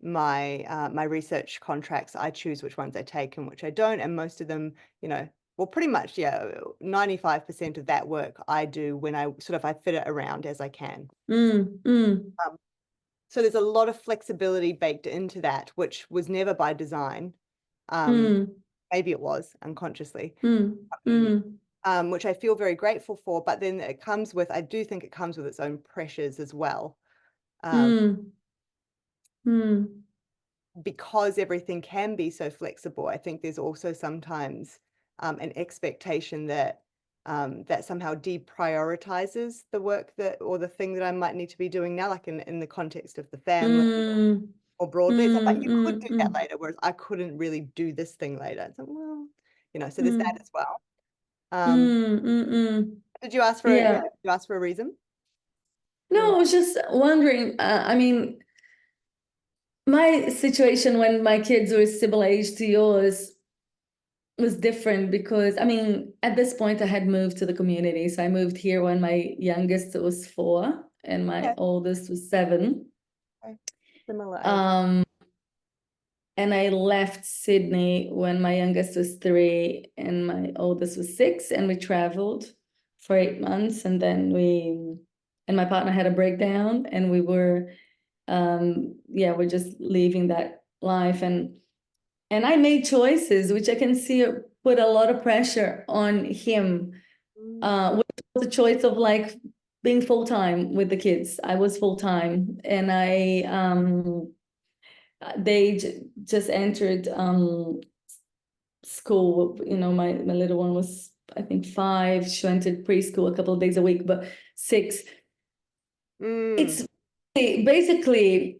My research contracts, I choose which ones I take and which I don't, and most of them, well, pretty much, yeah, 95% of that work I do when I fit it around as I can. Um, so there's a lot of flexibility baked into that, which was never by design. Maybe it was unconsciously, which I feel very grateful for. But then I do think it comes with its own pressures as well. Because everything can be so flexible, I think there's also sometimes an expectation that that somehow deprioritizes the work or the thing that I might need to be doing now, like in the context of the family or broadly. It's like, but you could do that later, whereas I couldn't really do this thing later. It's like, well, so there's that as well. Did you ask for Yeah. did you ask for a reason? No, I was just wondering, I mean, my situation when my kids were similar age to yours was different because, I mean, at this point I had moved to the community. So I moved here when my youngest was 4 and my oldest was 7. Okay. Similar age. And I left Sydney when my youngest was 3 and my oldest was 6, and we traveled for 8 months, and then my partner had a breakdown, and we were we're just leaving that life, and I made choices which I can see put a lot of pressure on him, which was the choice of like being full-time with the kids. I was full-time, and they just entered school. My little one was, I think, 5. She entered preschool a couple of days a week, but 6. It's basically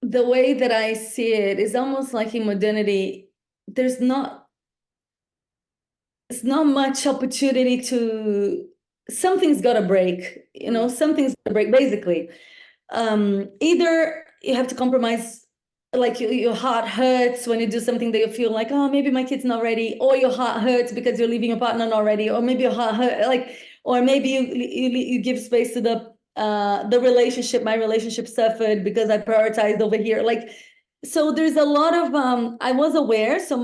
the way that I see it is almost like in modernity, it's not much opportunity to, something's got to break, something's got to break, basically. Either you have to compromise, like your heart hurts when you do something that you feel like, oh, maybe my kid's not ready, or your heart hurts because you're leaving your partner not ready, or maybe your heart hurt, or maybe you give space to the relationship. My relationship suffered because I prioritized over here. So there's a lot of, I was aware. So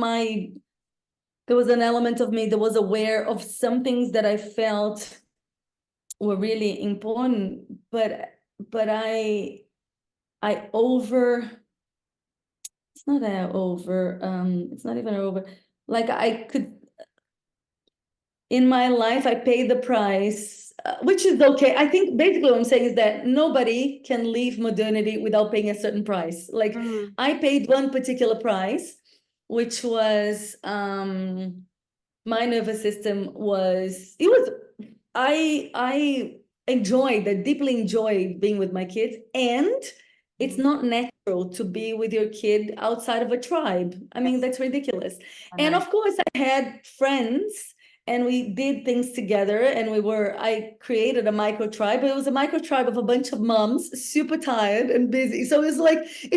there was an element of me that was aware of some things that I felt were really important, but I it's not even over. I could, in my life, I paid the price, which is okay. I think basically what I'm saying is that nobody can leave modernity without paying a certain price. I paid one particular price, which was my nervous system I deeply enjoyed being with my kids, and it's not natural to be with your kid outside of a tribe. I mean, that's ridiculous. And of course, I had friends and we did things together, and I created a micro tribe, but it was a micro tribe of a bunch of moms, super tired and busy. So it's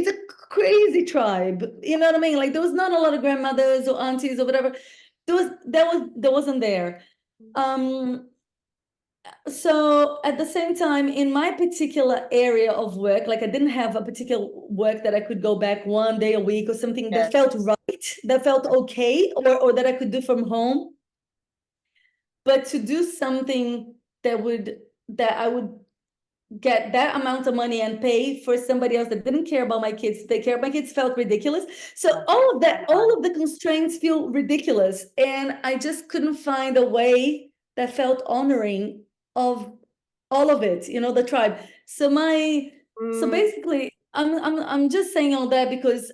a crazy tribe. You know what I mean? There was not a lot of grandmothers or aunties or whatever. There wasn't there. So at the same time, in my particular area of work, I didn't have a particular work that I could go back one day a week or something that felt right, that felt okay, or that I could do from home. But to do something that I would get that amount of money and pay for somebody else that didn't care about my kids, take care of my kids, felt ridiculous. So all of the constraints feel ridiculous. And I just couldn't find a way that felt honoring of all of it, the tribe. So basically, I'm just saying all that because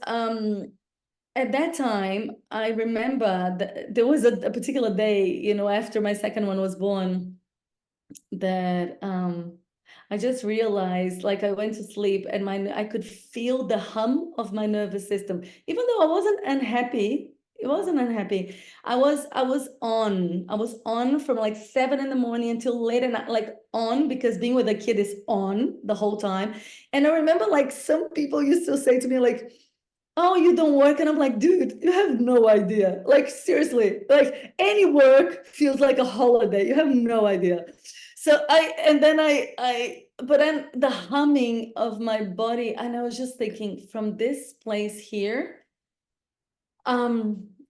at that time, I remember that there was a particular day, after my second one was born, that I just realized, I went to sleep and I could feel the hum of my nervous system. Even though I wasn't unhappy, It wasn't unhappy. I was on from like 7 in the morning until late at night, like on, because being with a kid is on the whole time. And I remember like some people used to say to me like, oh, you don't work? And I'm like, dude, you have no idea. Like, seriously, like any work feels like a holiday. You have no idea. So but then the humming of my body, and I was just thinking, from this place here,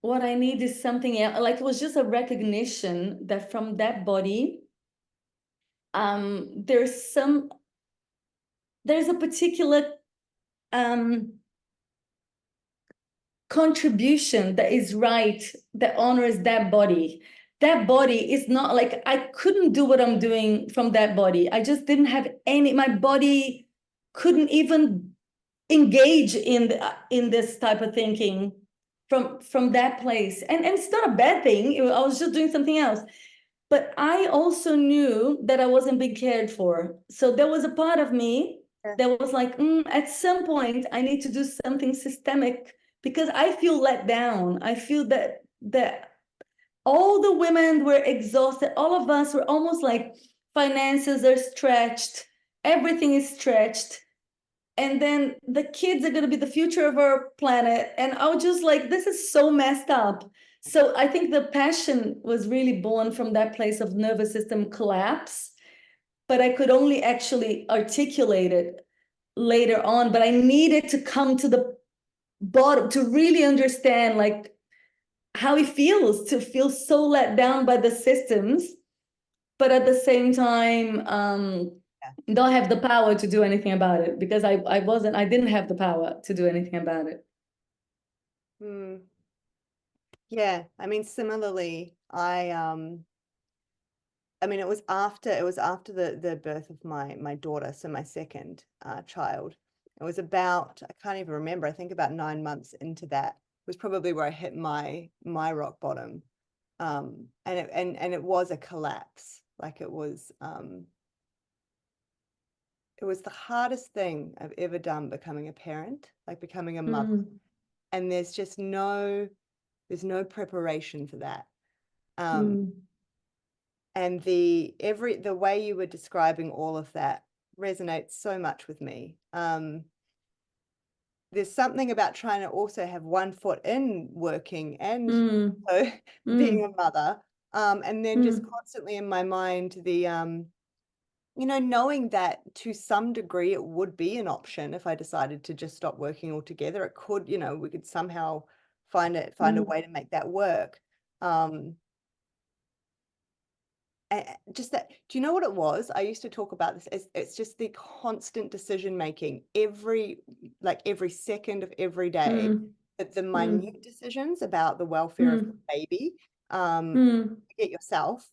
what I need is something else. Like, it was just a recognition that from that body, there's a particular contribution that is right, that honors that body. That body is not like, I couldn't do what I'm doing from that body. I just didn't have my body couldn't even engage in this type of thinking from that place. And it's not a bad thing. I was just doing something else. But I also knew that I wasn't being cared for. So there was a part of me that was like, at some point, I need to do something systemic, because I feel let down. I feel that all the women were exhausted. All of us were almost like, finances are stretched, everything is stretched. And then the kids are going to be the future of our planet. And I was just like, this is so messed up. So I think the passion was really born from that place of nervous system collapse, but I could only actually articulate it later on. But I needed to come to the bottom to really understand like how it feels to feel so let down by the systems, but at the same time, don't have the power to do anything about it, because I didn't have the power to do anything about it. Yeah, I mean, similarly, I mean, it was after the birth of my daughter, so my second child. It was about, I can't even remember, I think about 9 months into that was probably where I hit my rock bottom. And it was a collapse. Like it was the hardest thing I've ever done, becoming a parent, like becoming a mother. And there's just there's no preparation for that. And the way you were describing all of that resonates so much with me. There's something about trying to also have one foot in working and so being a mother. And then just constantly in my mind, knowing that to some degree it would be an option if I decided to just stop working altogether. It could, we could somehow find a way to make that work. Just that, do you know what it was? I used to talk about this. It's just the constant decision making every second of every day. The minute decisions about the welfare of the baby, get yourself,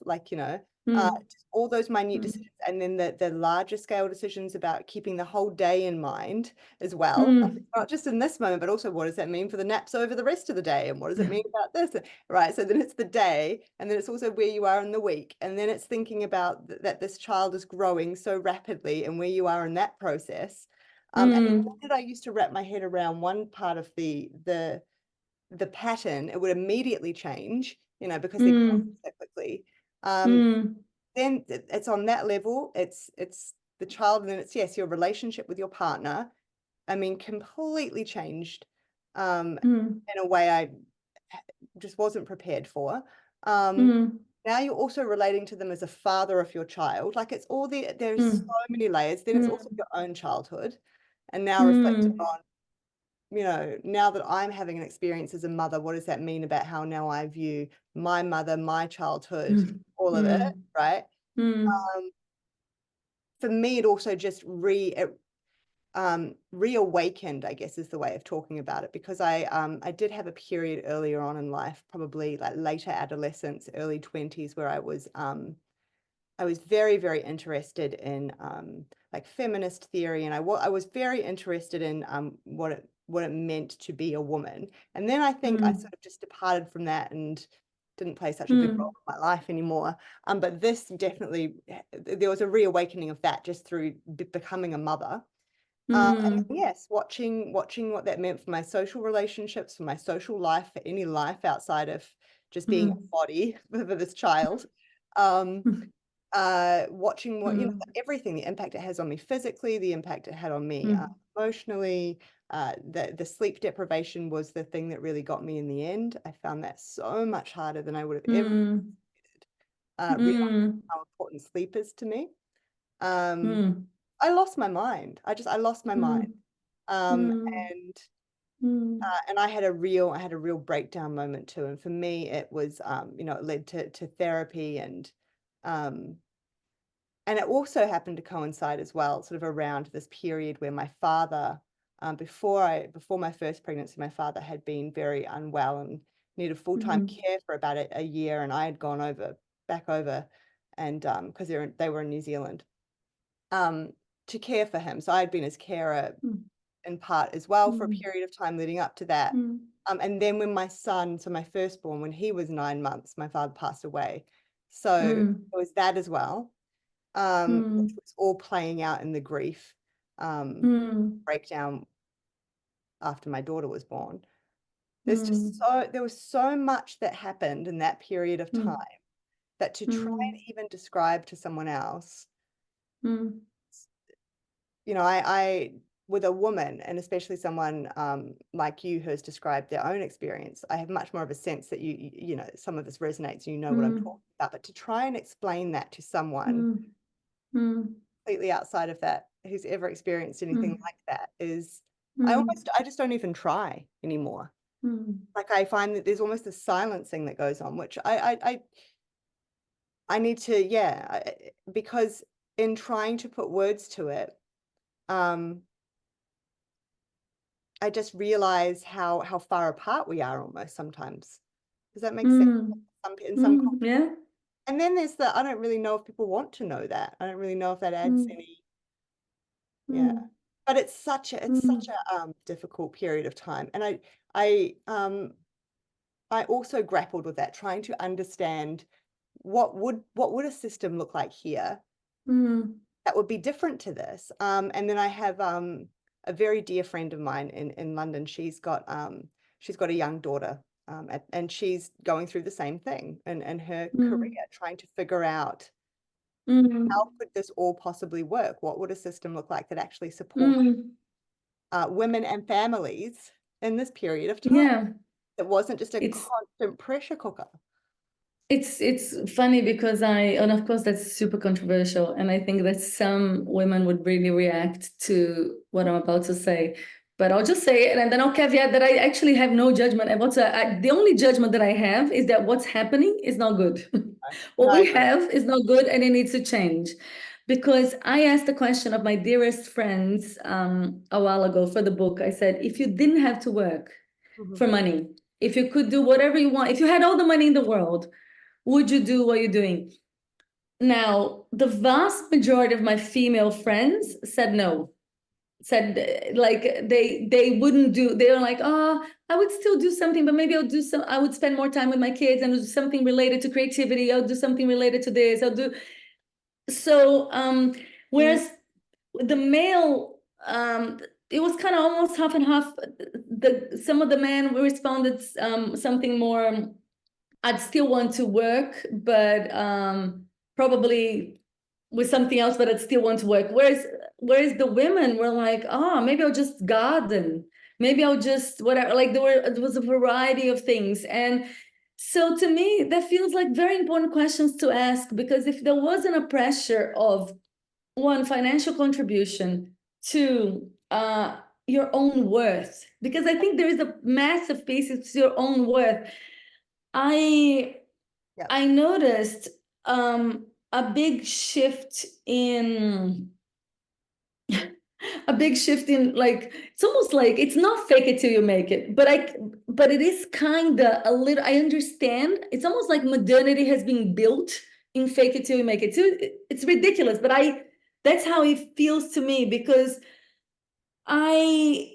just all those minute decisions, and then the larger scale decisions about keeping the whole day in mind as well. Not just in this moment, but also what does that mean for the naps over the rest of the day, and what does it mean about this, right? So then it's the day, and then it's also where you are in the week, and then it's thinking about that this child is growing so rapidly and where you are in that process. And when I used to wrap my head around one part of the pattern, it would immediately change, because they grow so quickly. Then it's on that level, it's the child, and then it's, yes, your relationship with your partner, I mean, completely changed in a way I just wasn't prepared for. Now you're also relating to them as a father of your child. Like it's all there's so many layers. Then it's also your own childhood, and now reflecting on, now that I'm having an experience as a mother, what does that mean about how now I view my mother, my childhood, all of it, right? For me, it also just reawakened, I guess is the way of talking about it, because I did have a period earlier on in life, probably like later adolescence, early 20s, where I was very, very interested in like feminist theory, and I was very interested in what it meant to be a woman. And then I think I sort of just departed from that and didn't play such a big role in my life anymore. But this definitely, there was a reawakening of that just through becoming a mother. And Mm. yes, watching what that meant for my social relationships, for my social life, for any life outside of just being a Mm. body for this child. Um, Mm. Watching what, Mm. everything, the impact it has on me physically, the impact it had on me Mm. emotionally. The sleep deprivation was the thing that really got me in the end. I found that so much harder than I would have ever Mm. realized Mm. how important sleep is to me. Um, Mm. I lost my mind. I lost my mind. Mm. Um, Mm. and Mm. and I had a real breakdown moment too. And for me, it was, it led to therapy, um, and it also happened to coincide as well, sort of around this period where my father, before my first pregnancy, my father had been very unwell and needed full-time Mm. care for about a year, and I had gone back over, and because they were in New Zealand, um, to care for him. So I had been his carer Mm. in part as well for a Mm. period of time leading up to that. Mm. And then when my son, so my firstborn, when he was 9 months, my father passed away. So it Mm. was that as well, which Mm. was all playing out in the grief Mm. breakdown after my daughter was born. Mm. There was so much that happened in that period of time Mm. that to try and Mm. even describe to someone else, Mm. I with a woman, and especially someone like you who has described their own experience, I have much more of a sense that some of this resonates, you know what I'm Mm. talking about. But to try and explain that to someone Mm. Mm. completely outside of that, who's ever experienced anything Mm. like that, is Mm. I just don't even try anymore. Mm. Like I find that there's almost a silencing that goes on, which I need to, yeah, because in trying to put words to it, um, I just realize how far apart we are almost sometimes. Does that make sense? Mm. In some Mm. Yeah. and then there's I don't really know if people want to know that. I don't really know if that adds Mm. any, yeah. Mm. But it's such Mm. a difficult period of time. And I I also grappled with that, trying to understand what would a system look like here Mm. that would be different to this. And then I have a very dear friend of mine in London. She's got a young daughter, and she's going through the same thing in her Mm. career, trying to figure out how Mm. could this all possibly work? What would a system look like that actually supported Mm. women and families in this period of time? Yeah. It wasn't just a It's constant pressure cooker. it's funny because and of course that's super controversial, and I think that some women would really react to what I'm about to say. But I'll just say it, and then I'll caveat that I actually have no judgment. And the only judgment that I have is that what's happening is not good. No, What I we agree. have is not good, and it needs to change. Because I asked the question of my dearest friends a while ago for the book. I said, if you didn't have to work Mhm. for money, if you could do whatever you want, if you had all the money in the world, would you do what you're doing? Now, the vast majority of my female friends said no. Said like they wouldn't do. They were like, oh, I would still do something, but maybe I'll do some. I would spend more time with my kids and do something related to creativity. I'll do something related to this. I'll do so. Mm, Whereas the male, it was kind of almost half and half. Some of the men responded something more. I'd still want to work, but probably with something else, but I'd still want to work. Whereas the women were like, oh, maybe I'll just garden. Maybe I'll just whatever. Like it was a variety of things. And so to me, that feels like very important questions to ask, because if there wasn't a pressure of one, financial contribution, two, your own worth, because I think there is a massive piece, it's your own worth. I yeah. I noticed a big shift in like it's almost like it's not fake it till you make it, but it is kind of a little. I understand it's almost like modernity has been built in fake it till you make it. So it's ridiculous, but that's how it feels to me, because I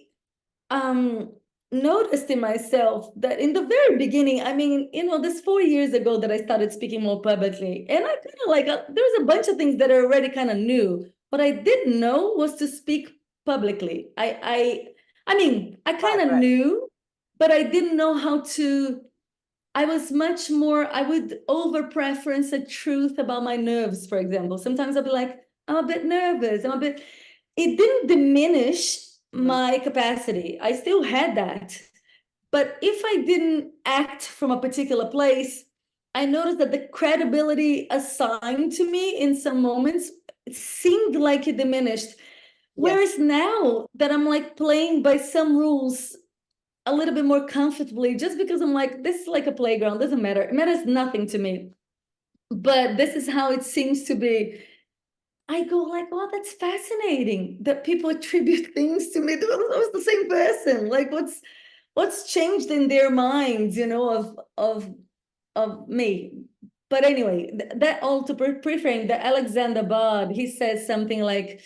um noticed in myself that in the very beginning, I mean, this 4 years ago that I started speaking more publicly, and I kind of like there's a bunch of things that are already kind of new. What I didn't know was to speak publicly. I mean, I kind of Right. knew, but I didn't know how to. I was much more, I would over preference a truth about my nerves, for example. Sometimes I'll be like, I'm a bit nervous. It didn't diminish Mm. my capacity. I still had that. But if I didn't act from a particular place, I noticed that the credibility assigned to me in some moments seemed like it diminished. Yes. Whereas now that I'm like playing by some rules a little bit more comfortably, just because I'm like, this is like a playground, doesn't matter. It matters nothing to me. But this is how it seems to be. I go like, oh, that's fascinating that people attribute things to me. I was the same person. Like, what's changed in their minds, of me? But anyway, that all to preframe that Alexander Bard, he says something like,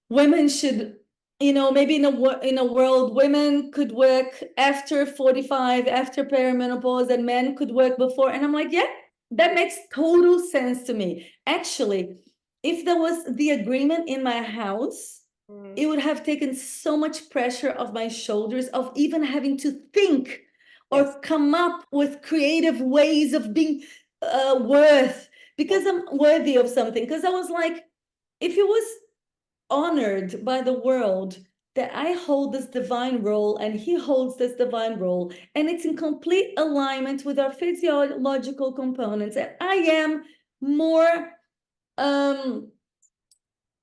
women should, maybe in a world, women could work after 45, after perimenopause, and men could work before. And I'm like, yeah, that makes total sense to me. Actually, if there was the agreement in my house, it would have taken so much pressure off my shoulders of even having to think or Yes. come up with creative ways of being because I'm worthy of something. Because I was like, if it was honored by the world that I hold this divine role and he holds this divine role, and it's in complete alignment with our physiological components, and I am more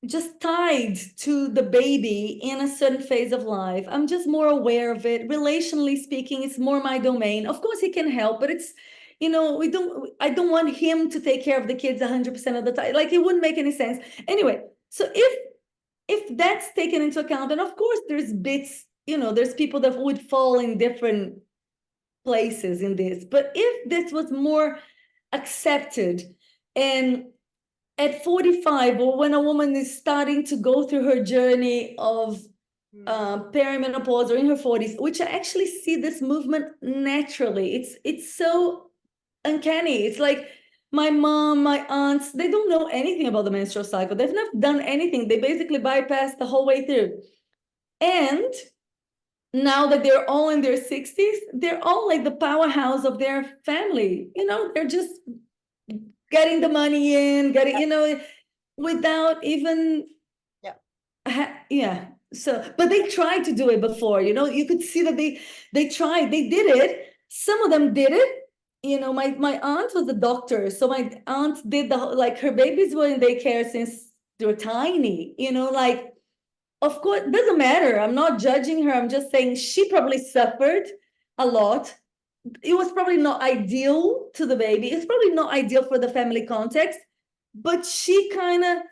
just tied to the baby in a certain phase of life. I'm just more aware of it. Relationally speaking, it's more my domain. Of course, he can help, but it's, I don't want him to take care of the kids 100% of the time. Like, it wouldn't make any sense. Anyway, so if that's taken into account, and of course there's bits, there's people that would fall in different places in this, but if this was more accepted, and at 45, or when a woman is starting to go through her journey of perimenopause, or in her 40s, which I actually see this movement naturally. It's so uncanny. It's like my mom, my aunts, they don't know anything about the menstrual cycle. They've not done anything. They basically bypass the whole way through. And now that they're all in their 60s, they're all like the powerhouse of their family. They're just getting the money in, without even, yeah. So, but they tried to do it before, you could see that they tried, they did it. Some of them did it. My aunt was a doctor, so my aunt did her babies were in daycare since they were tiny, like, of course, it doesn't matter. I'm not judging her. I'm just saying she probably suffered a lot. It was probably not ideal to the baby. It's probably not ideal for the family context, but she did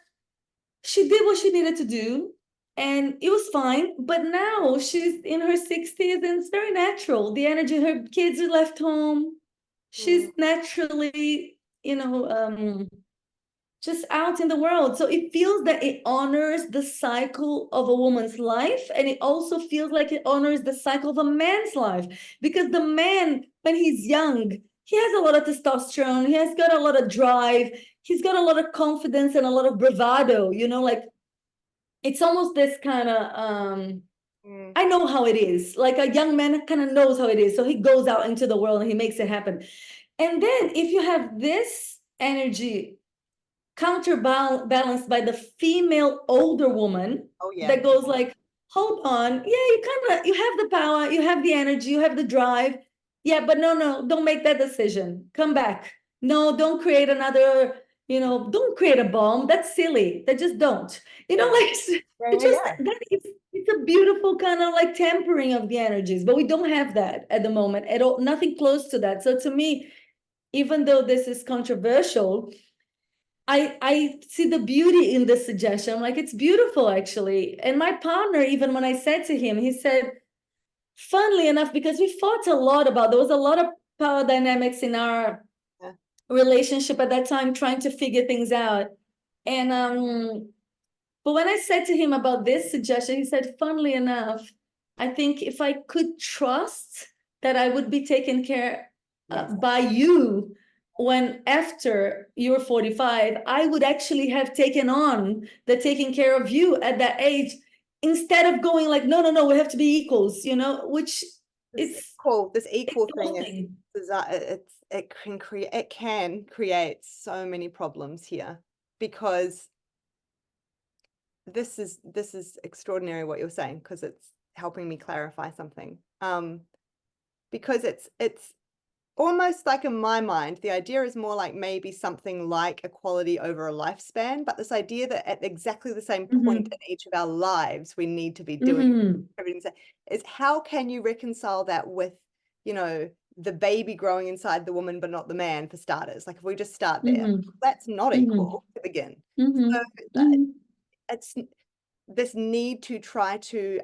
what she needed to do, and it was fine. But now she's in her 60s, and it's very natural. The energy, her kids are left home. She's naturally, just out in the world. So it feels that it honors the cycle of a woman's life, and it also feels like it honors the cycle of a man's life, because the man, when he's young, he has a lot of testosterone, he has got a lot of drive, he's got a lot of confidence and a lot of bravado, like, it's almost this kind of I know how it is, like a young man kind of knows how it is, so he goes out into the world and he makes it happen. And then if you have this energy counterbalanced by the female older woman that goes like, hold on, yeah, you have the power, you have the energy, you have the drive, yeah, but no, don't make that decision, come back, no, don't create another, don't create a bomb, that's silly, that just don't, like, it's a beautiful kind of like tempering of the energies, but we don't have that at the moment at all, nothing close to that. So to me, even though this is controversial, I see the beauty in this suggestion. I'm like, it's beautiful, actually. And my partner, even when I said to him, he said, funnily enough, because we fought a lot there was a lot of power dynamics in our relationship at that time, trying to figure things out. And but when I said to him about this suggestion, he said, funnily enough, I think if I could trust that I would be taken care by you when after you're 45, I would actually have taken on the taking care of you at that age. instead of going like, no, no, no, we have to be equals, you know, which This equal thing is exhausting. it can create so many problems here, because this is extraordinary what you're saying, because it's helping me clarify something. Because it's almost like, in my mind, the idea is more like maybe something like equality over a lifespan, but this idea that at exactly the same point in each of our lives, we need to be doing everything. Is how can you reconcile that with, you know, the baby growing inside the woman, but not the man, for starters? Like, if we just start there, that's not equal to begin. So it's this need to try to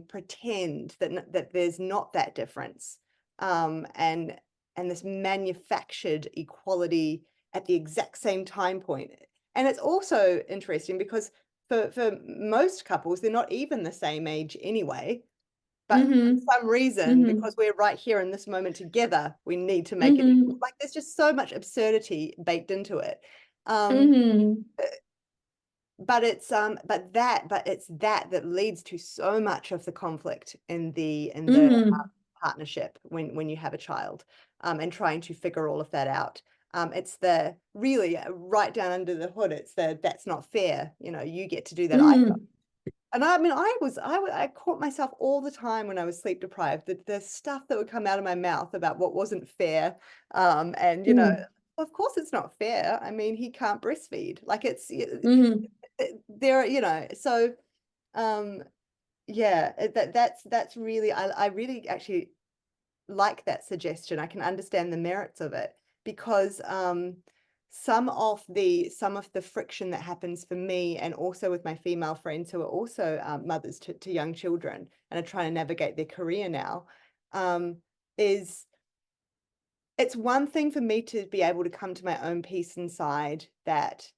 pretend that there's not that difference, and this manufactured equality at the exact same time point. And it's also interesting because for most couples, they're not even the same age anyway. But for some reason, because we're right here in this moment together, we need to make it equal. Like, there's just so much absurdity baked into it. But it's that leads to so much of the conflict in the partnership when you have a child, and trying to figure all of that out. It's the really right down under the hood. It's that's not fair. You know, you get to do that. I don't. And I mean, I caught myself all the time when I was sleep deprived, the stuff that would come out of my mouth about what wasn't fair. And, you know, of course it's not fair. I mean, he can't breastfeed. Like, it's there, you know. So, yeah, that's really, I really actually like that suggestion. I can understand the merits of it, because some of the friction that happens for me, and also with my female friends who are also mothers to young children and are trying to navigate their career now, is, it's one thing for me to be able to come to my own peace inside that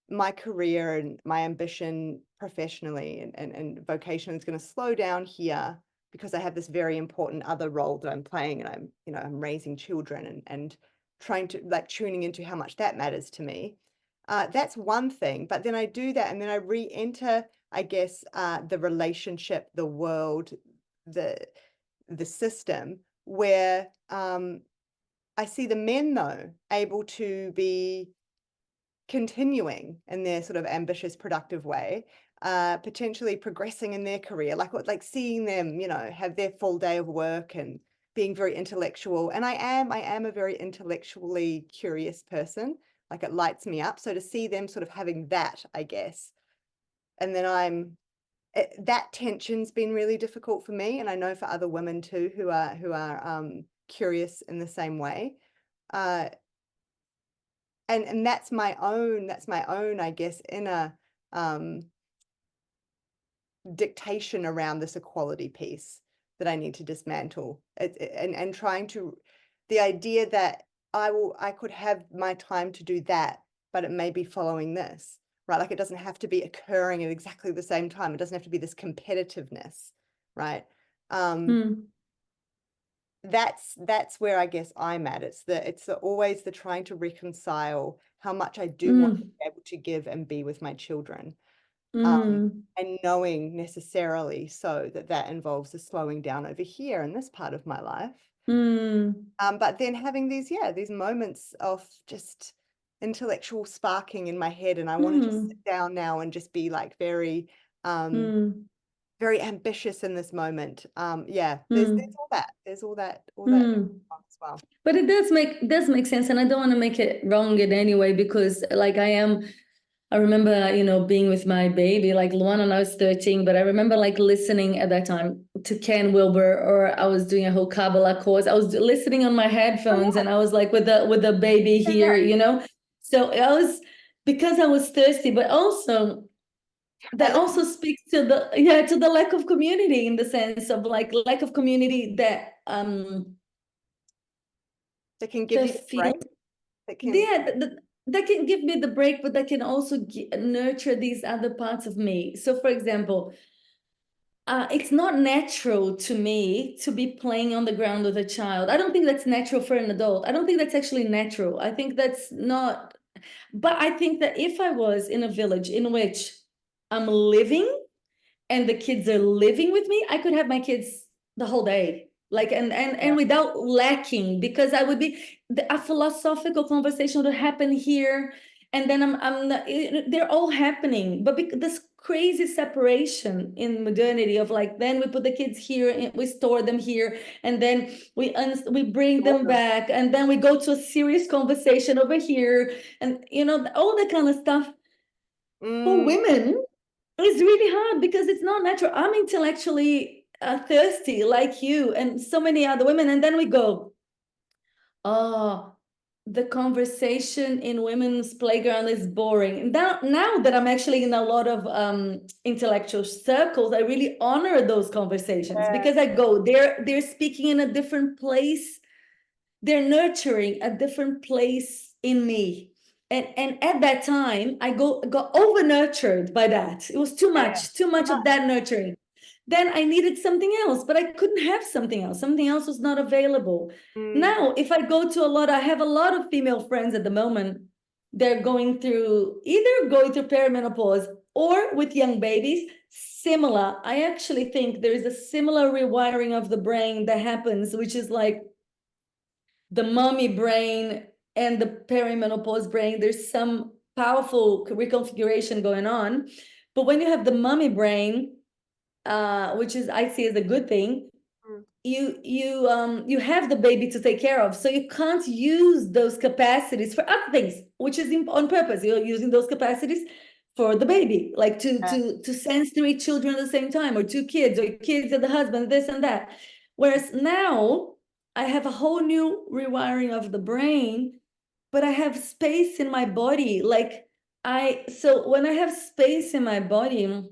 my career and my ambition professionally and vocationally is going to slow down here, because I have this very important other role that I'm playing, and I'm raising children, and trying to, like, tuning into how much that matters to me. That's one thing. But then I do that, and then I re-enter, I guess, the relationship, the world, the system, where I see the men, though, able to be continuing in their sort of ambitious, productive way, potentially progressing in their career, like seeing them, you know, have their full day of work and being very intellectual. And I am a very intellectually curious person. Like, it lights me up. So to see them sort of having that, I guess, and then that tension's been really difficult for me, and I know for other women too who are curious in the same way. And that's my own, I guess, inner dictation around this equality piece that I need to dismantle. And trying to, the idea that I could have my time to do that, but it may be following this, right? Like, it doesn't have to be occurring at exactly the same time. It doesn't have to be this competitiveness, right? That's where I guess I'm at. It's always the trying to reconcile how much I do want to be able to give and be with my children, and knowing necessarily so that involves a slowing down over here in this part of my life. But then having these moments of just intellectual sparking in my head, and I want to just sit down now and just be like very very ambitious in this moment. There's all that as well. But it does make sense, and I don't want to make it wrong in any way, because like I remember, you know, being with my baby, like Luana, and I was 13, but I remember like listening at that time to Ken Wilber, or I was doing a whole Kabbalah course. I was listening on my headphones, and I was like with the baby here, you know. So I was, because I was thirsty, but also that also speaks to the lack of community, in the sense of like lack of community that can give you feel, that can give me the break, but that can also nurture these other parts of me. So for example, it's not natural to me to be playing on the ground with a child. I don't think that's natural for an adult. I don't think that's actually natural. I think that's not, but I think that if I was in a village in which I'm living and the kids are living with me, I could have my kids the whole day, like, and without lacking, because I would be, a philosophical conversation would happen here, and then they're all happening, but this crazy separation in modernity of like, then we put the kids here and we store them here, and then we bring them back, and then we go to a serious conversation over here, and all that kind of stuff for women is really hard because it's not natural. I'm intellectually thirsty like you and so many other women, and then we go, oh, the conversation in women's playground is boring. Now that I'm actually in a lot of intellectual circles, I really honor those conversations because I go, they're speaking in a different place. They're nurturing a different place in me. And at that time, I got over nurtured by that. It was too much of that nurturing. Then I needed something else, but I couldn't have something else. Something else was not available. Now, if I go to I have a lot of female friends at the moment. They're either going through perimenopause or with young babies. Similar. I actually think there is a similar rewiring of the brain that happens, which is like the mommy brain and the perimenopause brain. There's some powerful reconfiguration going on. But when you have the mommy brain, which is I see as a good thing, you have the baby to take care of, so you can't use those capacities for other things, which is on purpose. You're using those capacities for the baby, like to sense 3 children at the same time, or 2 kids, or kids and the husband, this and that. Whereas now I have a whole new rewiring of the brain, but I have space in my body. So when I have space in my body,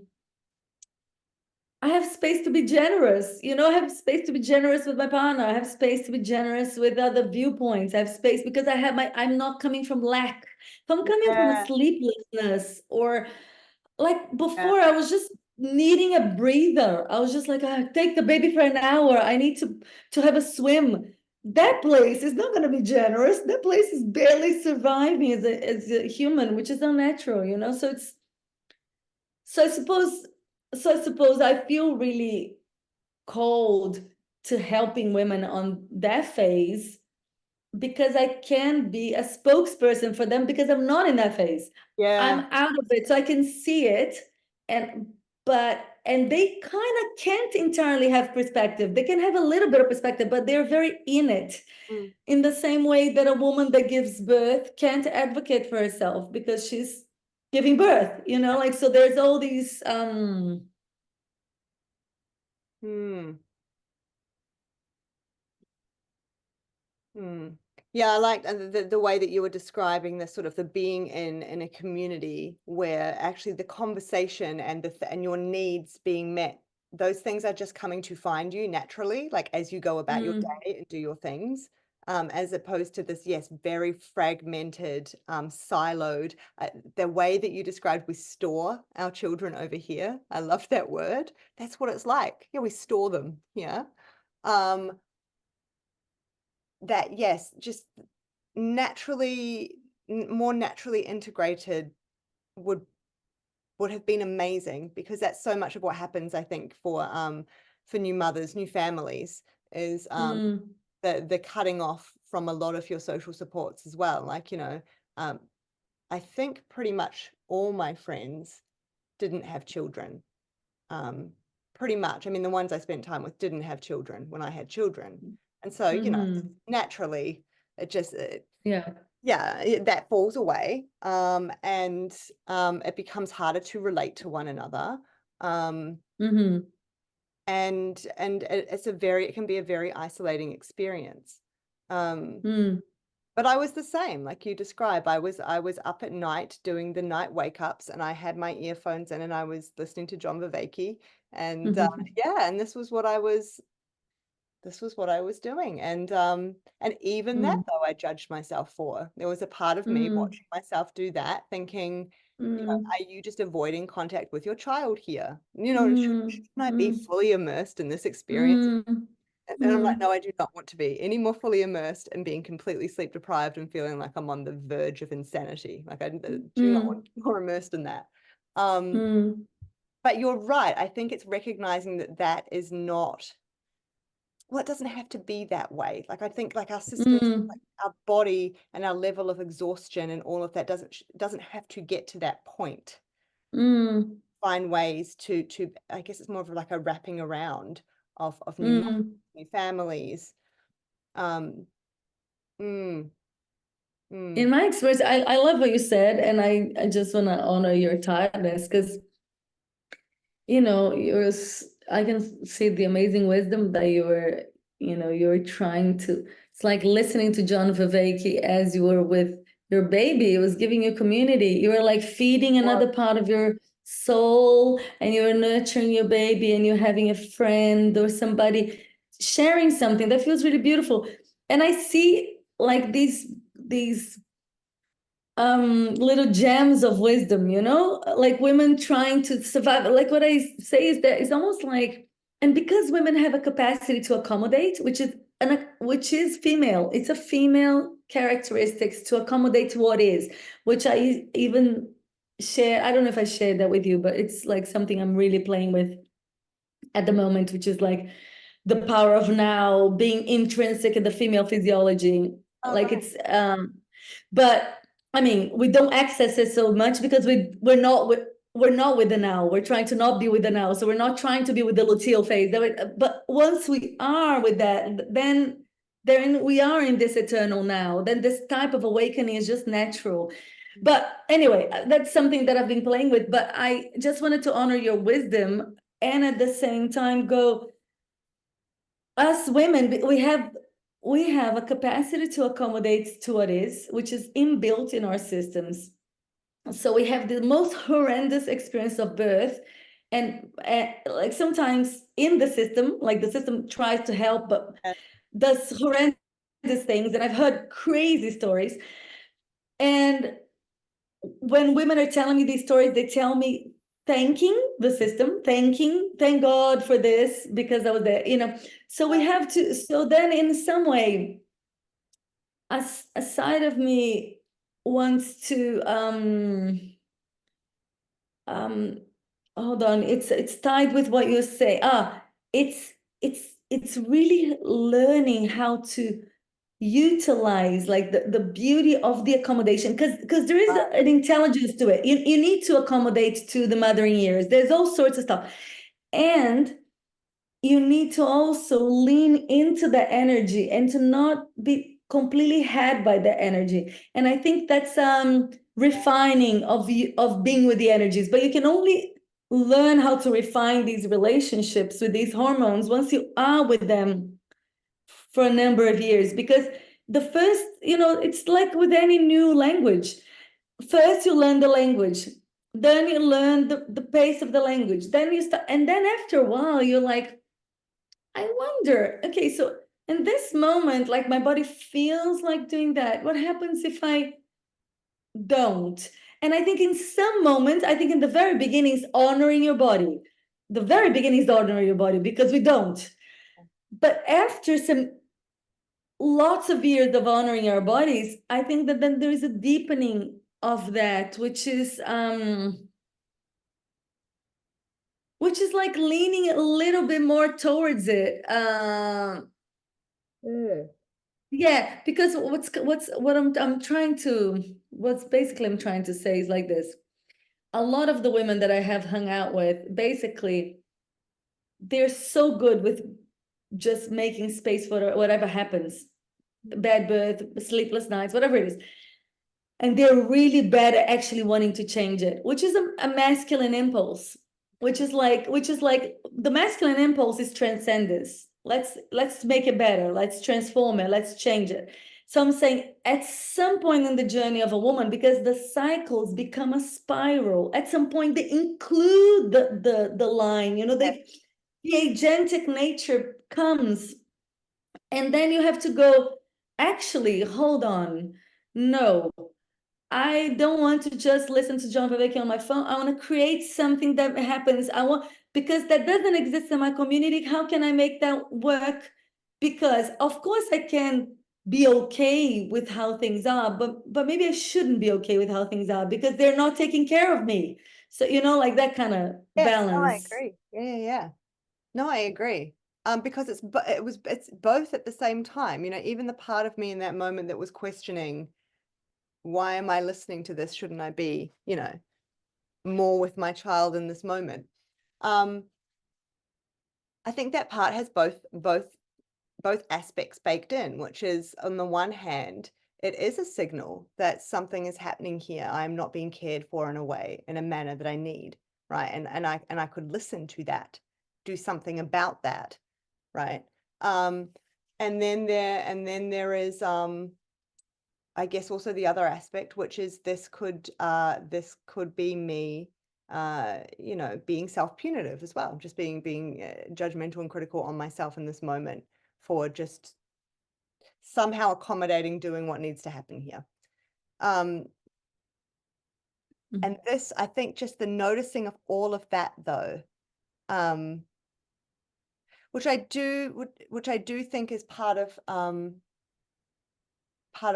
I have space to be generous. I have space to be generous with my partner. I have space to be generous with other viewpoints. I have space because I'm not coming from lack. If I'm coming from a sleeplessness, or like before, I was just needing a breather. I was just like, take the baby for an hour. I need to have a swim. That place is not going to be generous. That place is barely surviving as a human, which is unnatural, So I suppose I feel really called to helping women on that phase, because I can be a spokesperson for them, because I'm not in that phase. I'm out of it, so I can see it, and they kind of can't entirely have perspective. They can have a little bit of perspective, but they're very in it. In the same way that a woman that gives birth can't advocate for herself because she's giving birth, so there's all these Yeah, I like the way that you were describing the sort of the being in a community where actually the conversation and and your needs being met, those things are just coming to find you naturally, like as you go about your day and do your things, as opposed to this, yes, very fragmented, siloed, the way that you described, we store our children over here. I love that word. That's what it's like. Yeah, we store them here. That, yes, just more naturally integrated would have been amazing, because that's so much of what happens, I think, for new mothers, new families, is the cutting off from a lot of your social supports as well. Like, I think pretty much all my friends didn't have children. Pretty much. I mean, the ones I spent time with didn't have children when I had children. And so, naturally, it just, that falls away. And it becomes harder to relate to one another. And it can be a very isolating experience. But I was the same, like you describe. I was up at night doing the night wake ups, and I had my earphones in, and I was listening to John Vervaeke, and and this was what I was doing. And even that, though, I judged myself for. There was a part of me watching myself do that, thinking, are you just avoiding contact with your child here? Shouldn't I be fully immersed in this experience? And I'm like, no, I do not want to be any more fully immersed and being completely sleep deprived and feeling like I'm on the verge of insanity. Like, I do not want to be more immersed in that. But but you're right. I think it's recognizing that that is not, well, it doesn't have to be that way. Like, I think like our systems, like our body and our level of exhaustion and all of that doesn't have to get to that point. Mm. Find ways to I guess it's more of like a wrapping around of new moms, Mm. new families. Um, mm, In mm. my experience, I love what you said, and I just want to honor your tiredness because, you know, I can see the amazing wisdom that you're trying to, it's like listening to John Viveki as you were with your baby. It was giving you community. You were like feeding another part of your soul, and you were nurturing your baby, and you're having a friend or somebody sharing something that feels really beautiful. And I see like these little gems of wisdom, like women trying to survive. Like what I say is that it's almost like, and because women have a capacity to accommodate, which is female, it's a female characteristics to accommodate what is, which I even share. I don't know if I shared that with you, but it's like something I'm really playing with at the moment, which is like the power of now being intrinsic in the female physiology. Oh, Like right. it's but I mean, we don't access it so much because we're not with the now. We're trying to not be with the now. So we're not trying to be with the luteal phase. But once we are with that, then we are in this eternal now. Then this type of awakening is just natural. But anyway, that's something that I've been playing with. But I just wanted to honor your wisdom and at the same time go, us women, we have a capacity to accommodate to what is, which is inbuilt in our systems. So we have the most horrendous experience of birth, and like sometimes in the system, like the system tries to help, but Yeah. does horrendous things. And I've heard crazy stories. And when women are telling me these stories, they tell me thanking the system, thank God for this because I was there. So we have to, so then in some way, a side of me wants to um hold on, it's tied with what you say. It's it's really learning how to utilize like the beauty of the accommodation because there is Right. an intelligence to it. You need to accommodate to the mothering years. There's all sorts of stuff, and you need to also lean into the energy and to not be completely had by the energy. And I think that's refining of being with the energies. But you can only learn how to refine these relationships with these hormones once you are with them for a number of years. Because the first, it's like with any new language. First you learn the language, then you learn the pace of the language, then you start, and then after a while you're like, I wonder, okay, so in this moment, like my body feels like doing that. What happens if I don't? And I think in some moments, I think in the very beginning is honoring your body. The very beginning is honoring your body because we don't. But after some lots of years of honoring our bodies, I think that then there is a deepening of that, which is like leaning a little bit more towards it. Yeah, because what's basically I'm trying to say is like this. A lot of the women that I have hung out with, basically, they're so good with just making space for whatever happens, bad birth, sleepless nights, whatever it is. And they're really bad at actually wanting to change it, which is a masculine impulse, which is like the masculine impulse is transcendence. Let's make it better, let's transform it, let's change it. So I'm saying at some point in the journey of a woman, because the cycles become a spiral, at some point they include the line, the agentic nature comes, and then you have to go, actually, hold on, no, I don't want to just listen to John Viveki on my phone. I want to create something that happens. Because that doesn't exist in my community. How can I make that work? Because of course I can be okay with how things are, but maybe I shouldn't be okay with how things are because they're not taking care of me. So, like that kind of Yes, no, I balance. agree. Yeah. No, I agree. Because it's both at the same time, even the part of me in that moment that was questioning, why am I listening to this? Shouldn't I be, more with my child in this moment? Um, I think that part has both aspects baked in, which is on the one hand, it is a signal that something is happening here. I'm not being cared for in a manner that I need, right? And I could listen to that, do something about that, right? Um, and then there is I guess also the other aspect, which is this could be me being self-punitive as well, just being judgmental and critical on myself in this moment for just somehow accommodating doing what needs to happen here. Um, Mm, and this, I think, just the noticing of all of that though, um, which I do think is part of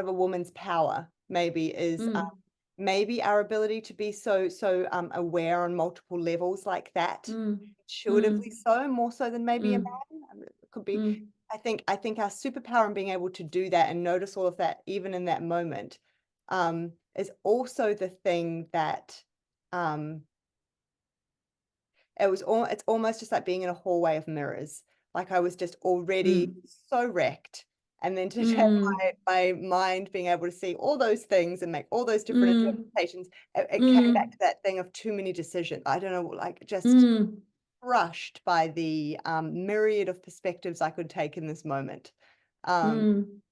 a woman's power, maybe, is mm, maybe our ability to be so aware on multiple levels like that, mm, intuitively mm, so, more so than maybe a mm, man. It could be. mm, I think our superpower in being able to do that and notice all of that, even in that moment, is also the thing that um, it's almost just like being in a hallway of mirrors. Like I was just already mm, so wrecked. And then to have mm, my mind being able to see all those things and make all those different mm, interpretations, it came back mm, to that thing of too many decisions. I don't know, like just mm, crushed by the myriad of perspectives I could take in this moment. Um, mm,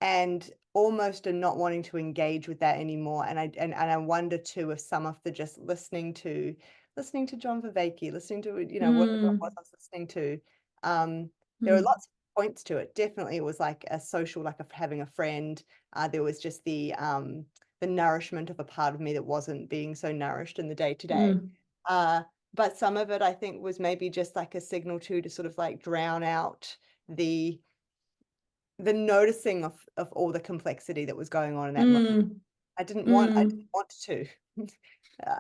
and almost a not wanting to engage with that anymore. And I wonder too if some of the just listening to John Vervaeke, listening to whatever it was mm, I was listening to, um, there were mm, lots of points to it. Definitely, it was like a social, like of having a friend. There was just the nourishment of a part of me that wasn't being so nourished in the day to day. mm, Uh, but some of it, I think, was maybe just like a signal to sort of like drown out the the noticing of all the complexity that was going on in that moment. mm, I didn't want to.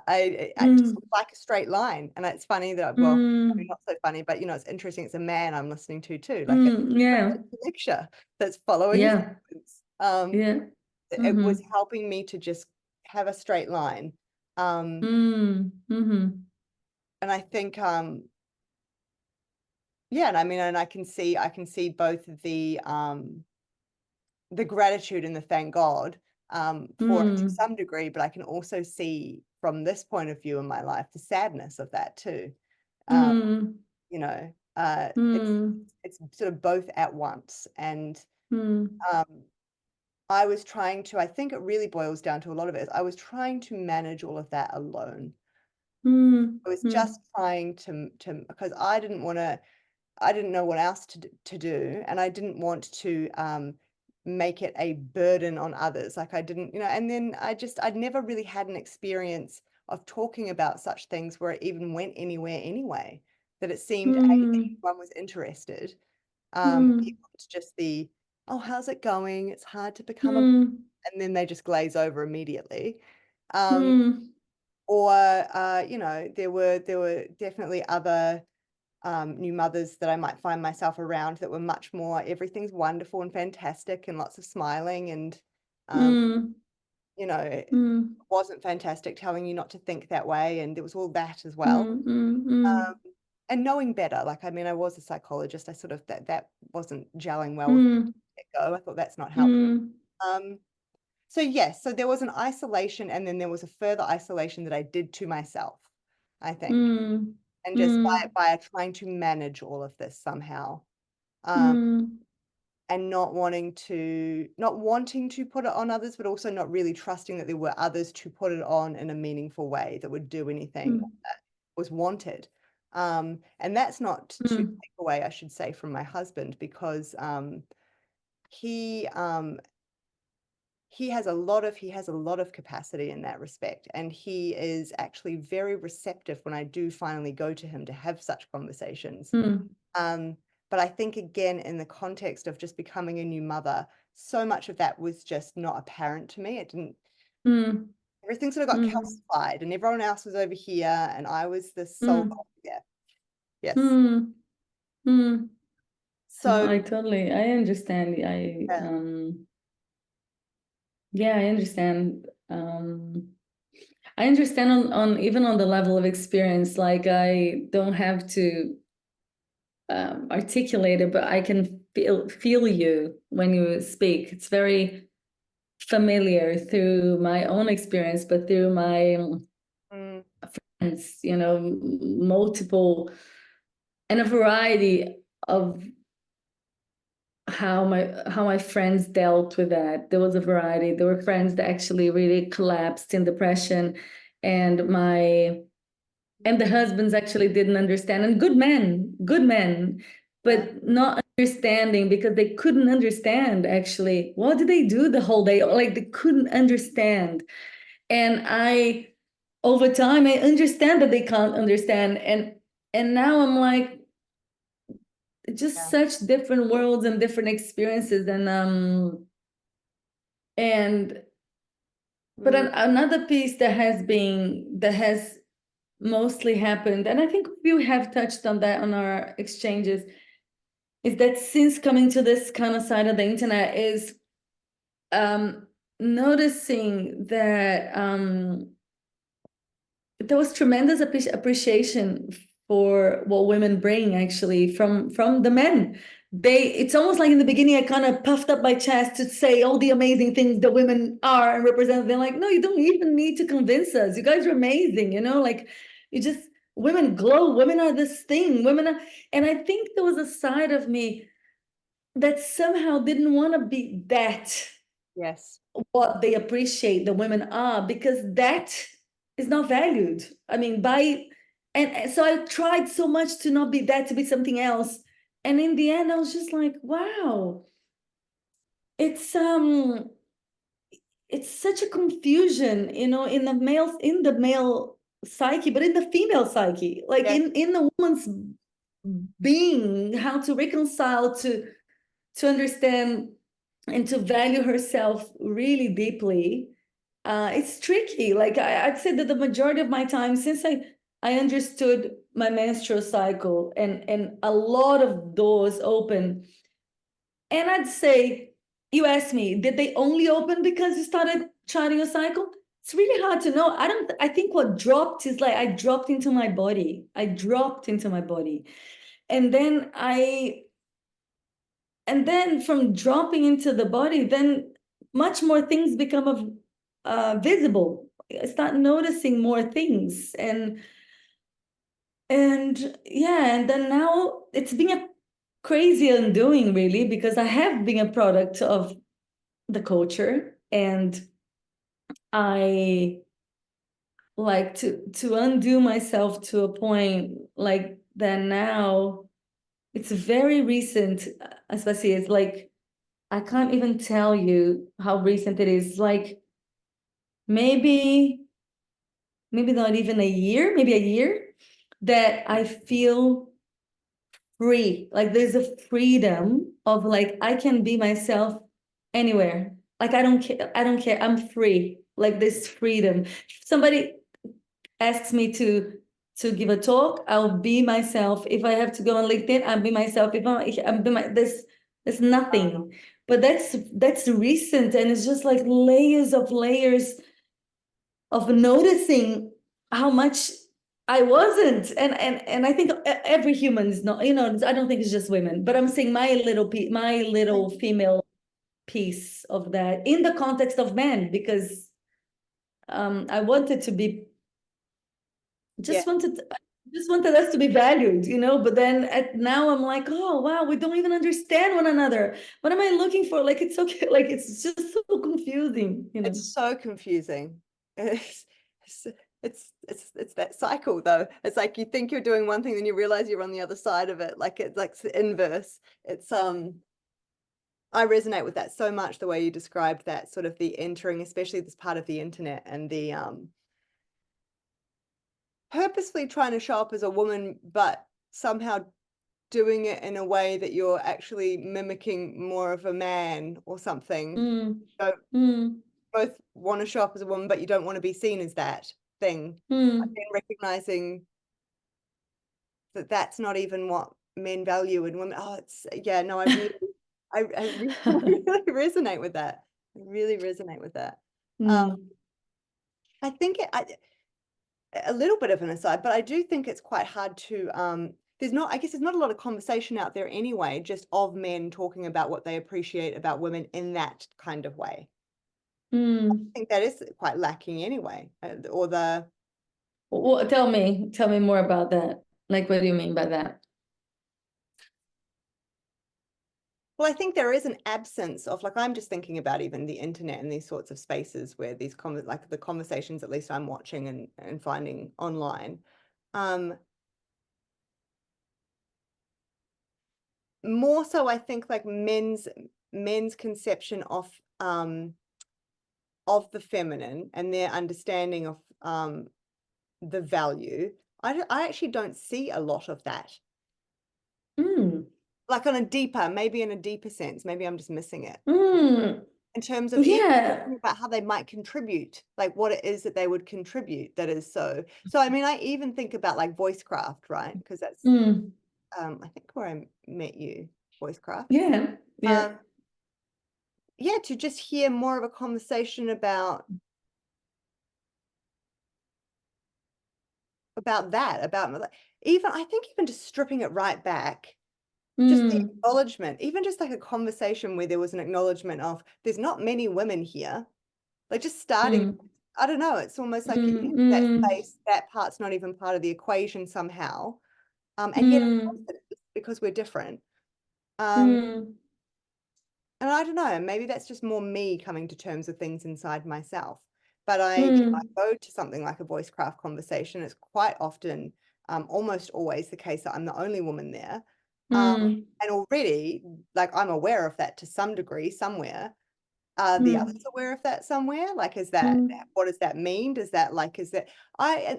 I just mm, like a straight line, and it's funny that well, I mean, mm, not so funny, but, it's interesting, it's a man I'm listening to too, like, yeah, it's a lecture that's following a yeah, sequence. yeah. It was Mm-hmm. helping me to just have a straight line, um, Mm, mm-hmm. and I think, yeah, and I mean, and I can see both the gratitude and the thank God, for it to Mm, some degree, but I can also see from this point of view in my life, the sadness of that too. Um, mm, you know, mm, it's sort of both at once. And mm, um, I think it really boils down to a lot of it is I was trying to manage all of that alone. mm, I was mm, just trying to because I didn't know what else to do, and I didn't want to make it a burden on others. Like I didn't, and then I'd never really had an experience of talking about such things where it even went anywhere anyway. That it seemed that mm, anyone was interested. mm, People, it's just oh, how's it going? It's hard to become a, mm, and then they just glaze over immediately. Um, mm, or there were definitely other new mothers that I might find myself around that were much more everything's wonderful and fantastic and lots of smiling and um, mm, it mm, wasn't fantastic telling you not to think that way, and there was all that as well. mm, mm, Um, mm, and knowing better, like I mean, I was a psychologist. I sort of that wasn't gelling well with me mm, to get go. I thought that's not helpful. mm, Um, so yes, so there was an isolation, and then there was a further isolation that I did to myself, I think, mm, and just by mm, by trying to manage all of this somehow. Um, mm, and not wanting to put it on others, but also not really trusting that there were others to put it on in a meaningful way that would do anything mm, that was wanted. And that's not to take mm, away, I should say, from my husband, because he he has a lot of capacity in that respect, and he is actually very receptive when I do finally go to him to have such conversations. mm, Um, but I think again, in the context of just becoming a new mother, so much of that was just not apparent to me. It didn't, mm, Everything sort of got Mm, calcified, and everyone else was over here, and I was the sole mm, goal. Yeah. Yes. mm, mm. No, So I understand. yeah. Yeah, I understand. I understand on even on the level of experience, like I don't have to articulate it, but I can feel you when you speak. It's very familiar through my own experience, but through my Mm, friends, multiple and a variety of how my friends dealt with that. There was a variety. There were friends that actually really collapsed in depression, and the husbands actually didn't understand, and good men, yeah. but not understanding because they couldn't understand actually what did they do the whole day, like they couldn't understand. And I over time I understand that they can't understand, and now I'm like, just Yeah. such different worlds and different experiences. And but Mm, another piece that has mostly happened, and I think we have touched on that on our exchanges, is that since coming to this kind of side of the internet is um noticing that there was tremendous appreciation for what women bring actually from the men. It's almost like in the beginning I kind of puffed up my chest to say all the amazing things that women are and represent. They're like, no, you don't even need to convince us, you guys are amazing, like you just, women glow, women are this thing, women are. And I think there was a side of me that somehow didn't want to be that, yes. what they appreciate the women are, because that is not valued. I mean, and so I tried so much to not be that, to be something else. And in the end, I was just like, wow, it's it's such a confusion, in the male psyche, but in the female psyche, like Yes. in the woman's being, how to reconcile, to understand and to value herself really deeply. It's tricky. Like I'd say that the majority of my time, since I understood my menstrual cycle, and a lot of doors open. And I'd say, you asked me, did they only open because you started charting your cycle? It's really hard to know. I think what dropped is like I dropped into my body. I dropped into my body. And then from dropping into the body, then much more things become visible. I start noticing more things, and yeah, and then now it's been a crazy undoing, really, because I have been a product of the culture, and I like to undo myself to a point like that. Now it's very recent, especially it's like I can't even tell you how recent it is. Like maybe not even a year, maybe a year, that I feel free. Like there's a freedom of like I can be myself anywhere. Like I don't care. I'm free. Like this freedom. Somebody asks me to give a talk, I'll be myself. If I have to go on LinkedIn, I'll be myself. If I'm be my there's nothing. But that's recent, and it's just like layers of of noticing how much I wasn't. And I think every human is not, I don't think it's just women, but I'm saying my little female piece of that in the context of men, because I wanted to be Yeah. just wanted us to be valued, but then now I'm like, oh wow, we don't even understand one another. What am I looking for? Like it's okay, like it's just so confusing. It's so confusing. It's, it's that cycle though. It's like you think you're doing one thing, then you realize you're on the other side of it. Like it's like the inverse. It's I resonate with that so much, the way you described that, sort of the entering, especially this part of the internet, and the purposefully trying to show up as a woman, but somehow doing it in a way that you're actually mimicking more of a man or something. Mm, So mm. both want to show up as a woman, but you don't want to be seen as that thing. Mm. Again, recognizing that that's not even what men value in women. Oh, it's yeah, no, I really, really resonate with that. I really resonate with that. Mm. I think a little bit of an aside, but I do think it's quite hard to I guess there's not a lot of conversation out there anyway, just of men talking about what they appreciate about women in that kind of way. Mm. I think that is quite lacking anyway. Or the Well, tell me more about that. Like, what do you mean by that? Well, I think there is an absence of, like, I'm just thinking about even the internet and these sorts of spaces where these like the conversations, at least I'm watching and finding online. More so, I think, like men's conception of the feminine and their understanding of the value. I actually don't see a lot of that. Mm. Like maybe in a deeper sense, maybe I'm just missing it. Mm. In terms of even Yeah. talking about how they might contribute, like what it is that they would contribute that is so. So I mean, I even think about like voicecraft, right? Because that's Mm. I think where I met you, voicecraft. Yeah. Yeah. Um, yeah, to just hear more of a conversation about that, about even I think even just stripping it right back, just the Mm. acknowledgement, even just like a conversation where there was an acknowledgement of there's not many women here. Like just starting, Mm. I don't know, it's almost like Mm. that Mm. space, that part's not even part of the equation somehow. And yet, of course, Mm. it is, because we're different. Um, Mm. and I don't know, maybe that's just more me coming to terms with things inside myself. But I Mm. go to something like a voicecraft conversation. It's quite often, almost always the case that I'm the only woman there. Mm. And already, like I'm aware of that to some degree somewhere. Are the others Mm. aware of that somewhere? Like, Mm. what does that mean? Does that like, is that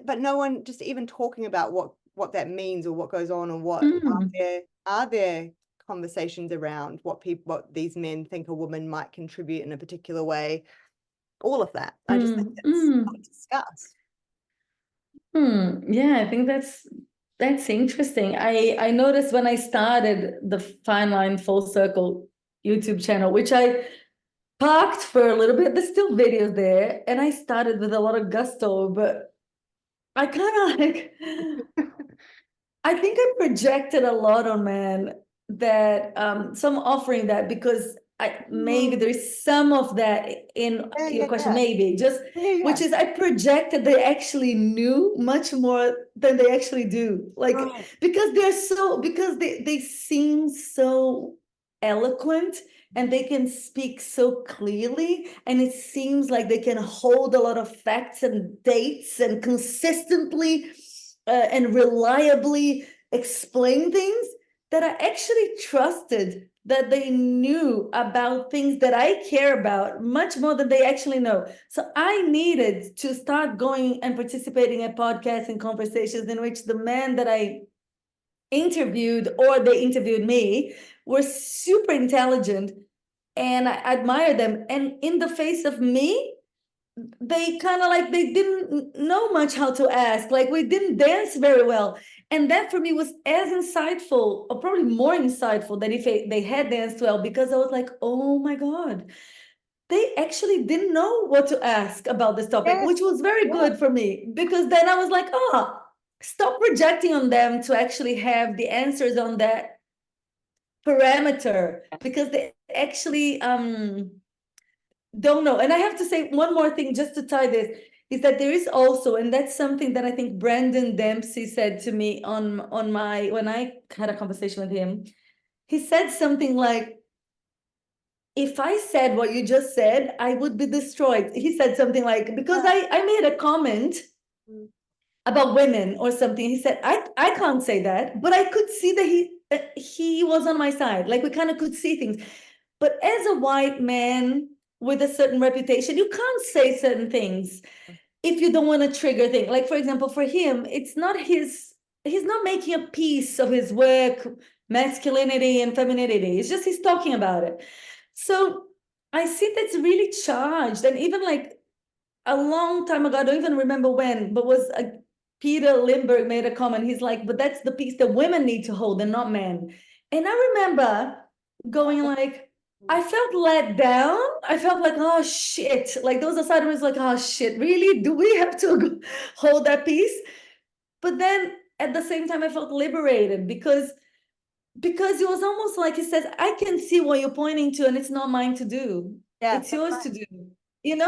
but no one just even talking about what that means or what goes on or what Mm. are there conversations around what these men think a woman might contribute in a particular way? All of that. I just think Mm. it's not Mm. discussed. Yeah, I think that's interesting. I noticed when I started the Fine Line Full Circle YouTube channel, which I parked for a little bit. There's still videos there, and I started with a lot of gusto, but I kind of like I think I projected a lot on men that some offering that because maybe Mm, there's some of that in yeah, your yeah, question, yeah. maybe just Yeah, which yeah. is I projected they actually knew much more than they actually do. Like Right. because they seem so eloquent and they can speak so clearly and it seems like they can hold a lot of facts and dates and consistently and reliably explain things that I actually trusted that they knew about things that I care about much more than they actually know. So I needed to start going and participating in podcasts and conversations in which the men that I interviewed or they interviewed me were super intelligent and I admire them. And in the face of me, they kind of like they didn't know much how to ask, like we didn't dance very well, and that for me was as insightful or probably more insightful than if they had danced well, because I was like, oh my god, they actually didn't know what to ask about this topic, Yes. which was very Yeah. good for me because then I was like, oh, stop projecting on them to actually have the answers on that parameter because they actually don't know. And I have to say one more thing just to tie this is that there is also, and that's something that I think Brandon Dempsey said to me on my when I had a conversation with him. He said something like, if I said what you just said, I would be destroyed. He said something like, because I made a comment Mm. about women or something. He said, I can't say that, but I could see that he was on my side. Like we kind of could see things. But as a white man with a certain reputation, you can't say certain things if you don't want to trigger things. Like, for example, for him, it's not he's not making a piece of his work, masculinity and femininity. It's just he's talking about it. So I see that's really charged. And even like a long time ago, I don't even remember when, but was Peter Lindbergh made a comment. He's like, but that's the piece that women need to hold and not men. And I remember going like, I felt let down. I felt like, oh shit. Like those aside was like, oh shit, really? Do we have to hold that piece? But then at the same time, I felt liberated because it was almost like he says, I can see what you're pointing to, and it's not mine to do. Yeah, It's that's yours right. to do.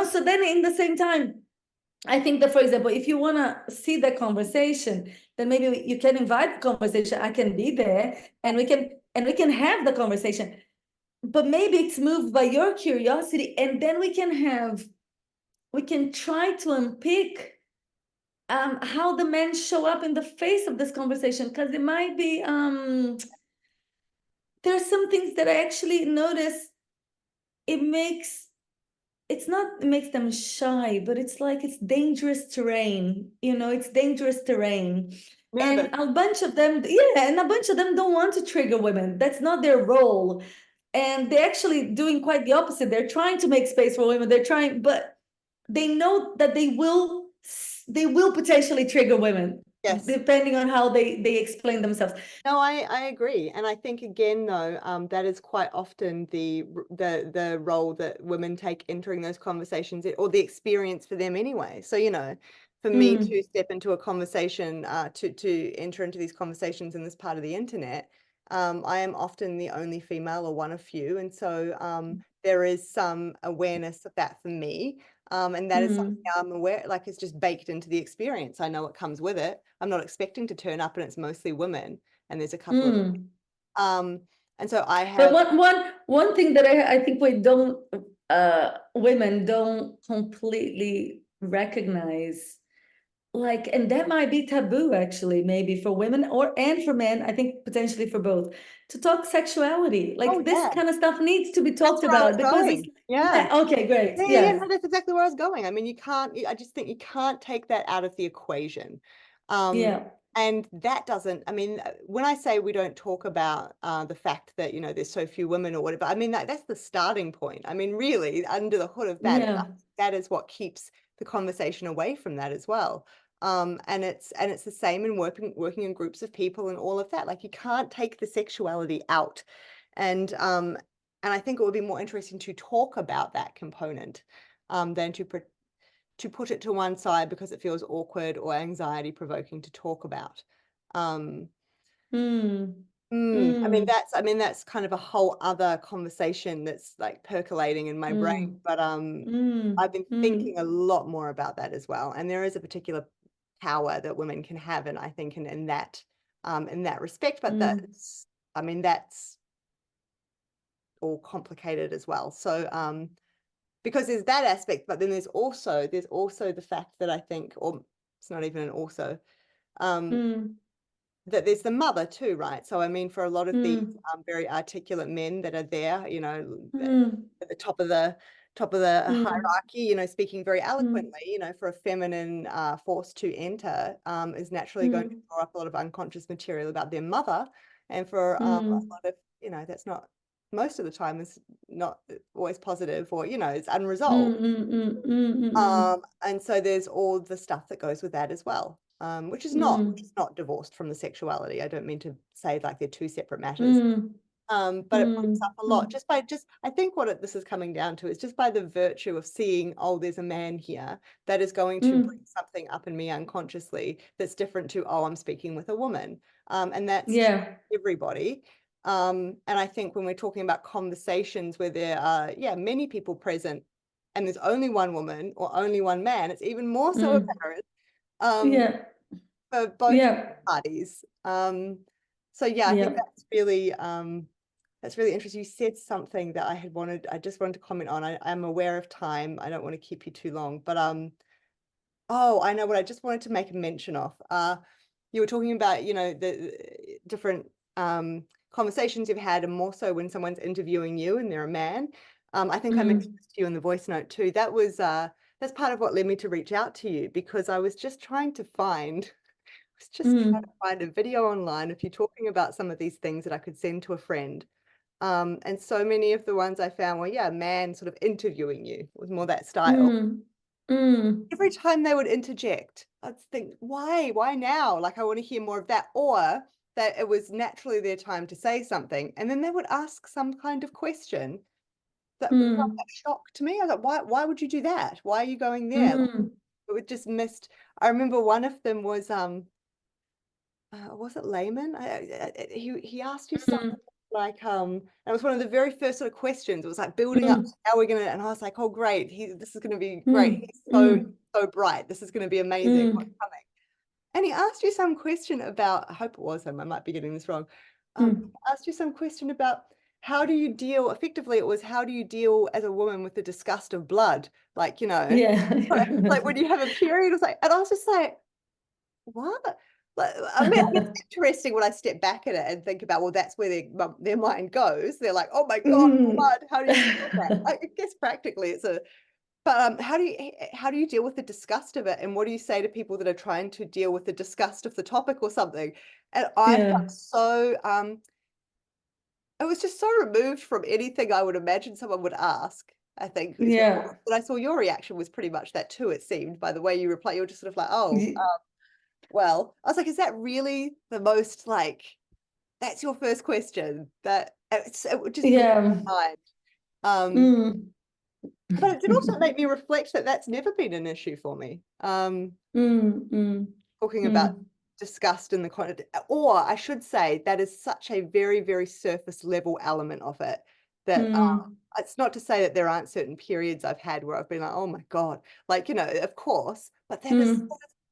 So then in the same time, I think that, for example, if you want to see that conversation, then maybe you can invite the conversation. I can be there, and we can have the conversation. But maybe it's moved by your curiosity, and then we can try to unpick how the men show up in the face of this conversation, because it might be there are some things that I actually notice. It makes them shy, but it's like it's dangerous terrain. It's dangerous terrain. Nervous. And a bunch of them, yeah, and a bunch of them don't want to trigger women. That's not their role. And they're actually doing quite the opposite. They're trying to make space for women. They're trying, but they know that they will potentially trigger women, Yes. depending on how they explain themselves. No, I agree. And I think again though, that is quite often the role that women take entering those conversations, or the experience for them anyway. So, for me to step into a conversation, to enter into these conversations in this part of the internet, I am often the only female or one of few. And so there is some awareness of that for me. And that is something I'm aware, like it's just baked into the experience. I know it comes with it. I'm not expecting to turn up and it's mostly women, and there's a couple of and so I But have. one thing that I think women don't completely recognize, like, and that might be taboo actually, maybe for women and for men. I think potentially for both, to talk sexuality. Oh Like this yeah, kind of stuff needs to be that's talked where I was about, because it's, going. Yeah. yeah, okay, great, Yeah, yes, no, that's exactly where I was going. I mean, I just think you can't take that out of the equation. Um, yeah, and that doesn't, I mean, when I say we don't talk about the fact that, there's so few women or whatever, I mean, that's the starting point. I mean, really, under the hood of that, yeah, that is what keeps the conversation away from that as well. And it's the same in working in groups of people and all of that. Like you can't take the sexuality out. And I think it would be more interesting to talk about that component than to put it to one side because it feels awkward or anxiety provoking to talk about. Um, mm, I mean mm, that's kind of a whole other conversation that's like percolating in my brain. mm, But mm, I've been mm, thinking a lot more about that as well. And there is a particular power that women can have, and I think in that respect. But mm, that's all complicated as well. So because there's that aspect, but then there's also the fact that I think, or it's not even an also, um, mm, that there's the mother too, right? So I mean, for a lot of these mm, very articulate men that are there, mm, at the top of the mm, hierarchy, speaking very mm, eloquently, for a feminine force to enter, is naturally going to mm, draw up a lot of unconscious material about their mother, and for a mm, lot of, that's not, most of the time is not always positive, or it's unresolved. mm, mm, mm, mm, mm, And so there's all the stuff that goes with that as well, which is mm, not divorced from the sexuality. I don't mean to say like they're two separate matters. mm, But it pops mm, up a lot mm, just by I think what this is coming down to is just by the virtue of seeing, oh, there's a man here that is going to bring mm. something up in me unconsciously that's different to, oh, I'm speaking with a woman. And that's true Yeah. for everybody. And I think when we're talking about conversations where there are, yeah, many people present and there's only one woman or only one man, it's even more so Mm. apparent um, Yeah. for both Yeah. parties. So yeah, I think Yeah. that's really interesting. You said something that I just wanted to comment on. I'm aware of time. I don't want to keep you too long, but oh, I know what I just wanted to make a mention of. You were talking about, the different conversations you've had, and more so when someone's interviewing you and they're a man. I think I mentioned Mm. this to you in the voice note too. That's part of what led me to reach out to you, because I was just trying to find was just trying to Mm. find a video online of you talking about some of these things that I could send to a friend. And so many of the ones I found were, yeah, a man sort of interviewing you. It was more that style. Mm, mm, Every time they would interject, I'd think, why? Why now? Like, I want to hear more of that. Or that it was naturally their time to say something. And then they would ask some kind of question that mm, shocked me. I thought, why would you do that? Why are you going there? Like, mm, it would just missed. I remember one of them was it Layman? He asked you something mm, like it was one of the very first sort of questions. It was like building up mm, to how we're gonna, and I was like, oh great, this is gonna be great. mm, He's so mm, so bright. This is gonna be amazing. What's mm, coming? And he asked you some question about, I hope it was him, I might be getting this wrong. mm. Asked you some question about how do you deal, effectively it was how do you deal as a woman with the disgust of blood? Like, Yeah, I like when remember. you have a period, it was like, and I was just like, what? Like, I mean, it's interesting when I step back at it and think about, well, that's where their mind goes. They're like, oh my God, Mm. blood, how do you deal with that? I guess practically it's a, but how do you deal with the disgust of it? And what do you say to people that are trying to deal with the disgust of the topic or something? And I felt Yeah, so it was just so removed from anything I would imagine someone would ask, I think is what it was. yeah. But I saw your reaction was pretty much that too, it seemed, by the way you reply. You were just sort of like, oh, Y- well. I was like, is that really the most like that's your first question? It just blew Yeah. my mind. Um, Mm. but it did also make me reflect that that's never been an issue for me. Mm, mm, Talking about mm, disgust in the content, or I should say that is such a very, very surface level element of it that mm, it's not to say that there aren't certain periods I've had where I've been like, oh my God, like, of course, but mm,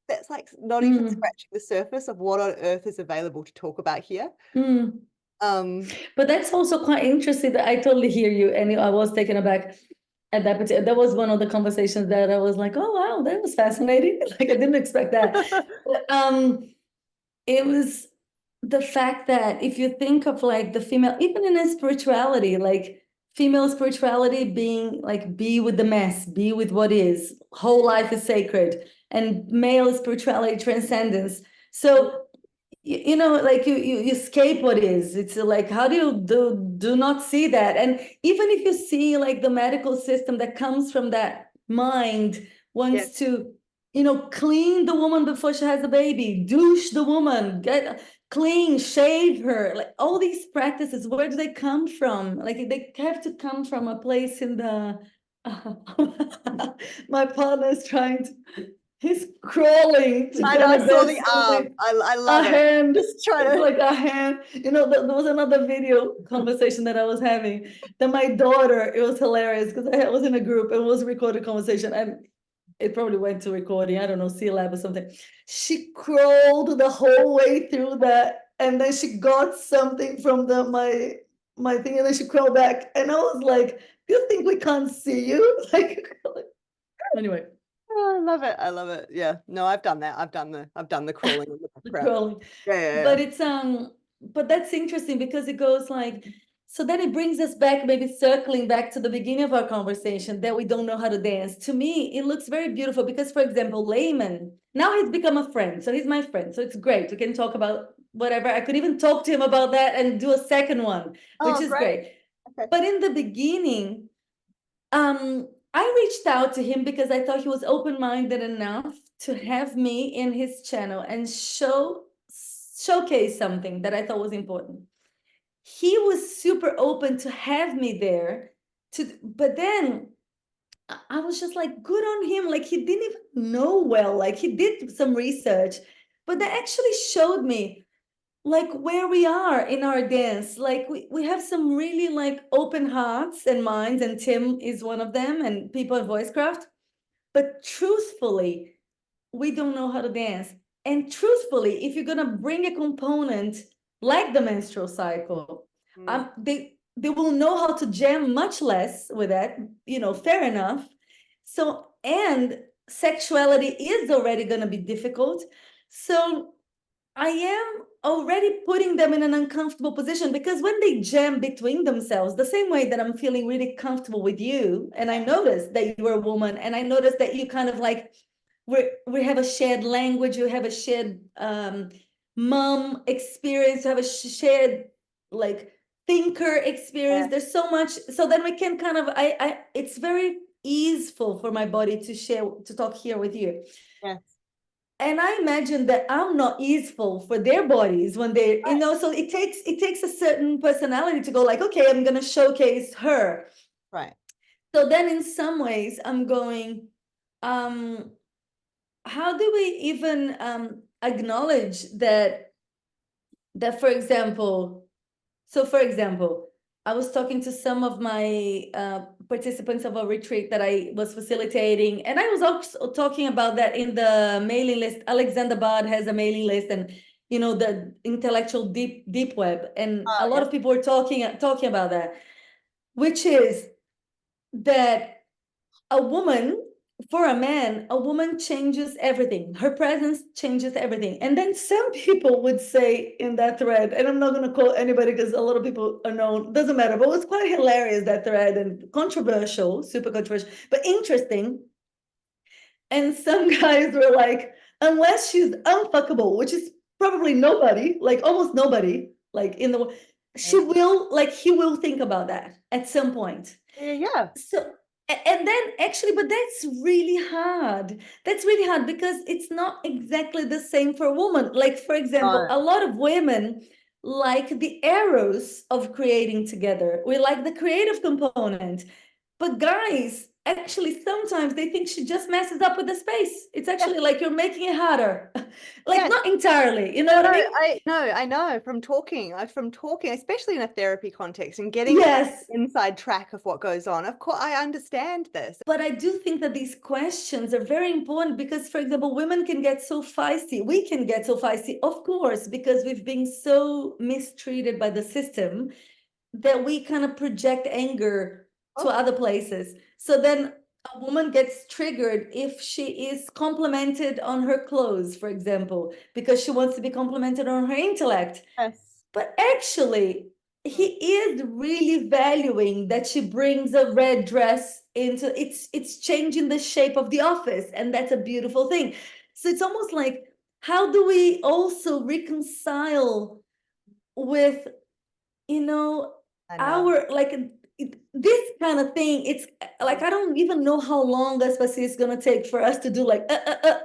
that's like not even mm, scratching the surface of what on earth is available to talk about here. mm. Um, But that's also quite interesting. That I totally hear you, and I was taken aback at that particular. That was one of the conversations that I was like, "Oh wow, that was fascinating!" Like I didn't expect that. But, it was the fact that if you think of like the female, even in a spirituality, like female spirituality being like be with the mess, be with what is, whole life is sacred, and male spirituality transcendence. So like you escape what is. It's like how do you do not see that? And even if you see like the medical system that comes from that mind yes, wants to clean the woman before she has a baby, douche the woman, get clean, shave her, like all these practices, where do they come from? Like they have to come from a place in the my partner is trying to, he's crawling to I know, kind I of saw get the arm. something, I a love it. hand. Just trying It's to. like a hand. There was another video conversation that I was having that my daughter, it was hilarious because I was in a group and was a recorded conversation and it probably went to recording, I don't know, C Lab or something. She crawled the whole way through that and then she got something from my thing and then she crawled back. And I was like, do you think we can't see you? Like, anyway. Oh, I love it. I love it. Yeah. No, I've done that. I've done the crawling in the The background. crawling. Yeah, yeah, yeah. But it's but that's interesting because it goes like, so then it brings us back, maybe circling back to the beginning of our conversation, that we don't know how to dance. To me, it looks very beautiful because, for example, Layman, now he's become a friend. So he's my friend. So it's great. We can talk about whatever. I could even talk to him about that and do a second one, which Oh, is great. great. Okay. But in the beginning, I reached out to him because I thought he was open-minded enough to have me in his channel and showcase something that I thought was important. He was super open to have me there but then I was just like, good on him. Like he didn't even know well, like he did some research, but that actually showed me like where we are in our dance. Like we have some really like open hearts and minds, and Tim is one of them, and people in voicecraft. But truthfully, we don't know how to dance. And truthfully, if you're gonna bring a component like the menstrual cycle, Mm, they will know how to jam much less with that, fair enough. So, and sexuality is already gonna be difficult. So I am already putting them in an uncomfortable position because when they jam between themselves, the same way that I'm feeling really comfortable with you, and I noticed that you're a woman, and I noticed that you kind of like we have a shared language, you have a shared mom experience, you have a shared like thinker experience. Yeah. There's so much. So then we can kind of, it's very easeful for my body to share, to talk here with you. Yes. And I imagine that I'm not easeful for their bodies when they, you know, so it takes a certain personality to go like, okay, I'm gonna showcase her. Right. So then in some ways I'm going, how do we even acknowledge that for example, I was talking to some of my participants of a retreat that I was facilitating, and I was also talking about that in the mailing list. Alexander Bard has a mailing list, and you know, the intellectual deep web, and Oh, a lot yes. of people were talking about that, which is that a woman, for a man, a woman changes everything. Her presence changes everything. And then some people would say in that thread, and I'm not going to quote anybody because a lot of people are known, doesn't matter, but it was quite hilarious, that thread, and controversial, super controversial, but interesting. And some guys were like, unless she's unfuckable, which is probably nobody, like almost nobody, like in the, she will, like, he will think about that at some point. Yeah. Yeah. So, and then actually, but that's really hard. That's really hard because it's not exactly the same for a woman. Like, for example, No. a lot of women like the arrows of creating together. We like the creative component. But guys, actually, sometimes they think she just messes up with the space. It's Yeah. actually like you're making it harder. Like, Yes. not entirely, you know what I mean? I know from talking, especially in a therapy context and getting Yes. inside track of what goes on. Of course, I understand this. But I do think that these questions are very important because, for example, women can get so feisty. We can get so feisty, of course, because we've been so mistreated by the system that we kind of project anger to Oh, other places. So then a woman gets triggered if she is complimented on her clothes, for example, because she wants to be complimented on her intellect. yes. But actually, he Mm. is really valuing that she brings a red dress into, it's changing the shape of the office, and that's a beautiful thing. So it's almost like, how do we also reconcile with, you know, I know. our, like, this kind of thing? It's like, I don't even know how long Aspasia is going to take for us to do, like,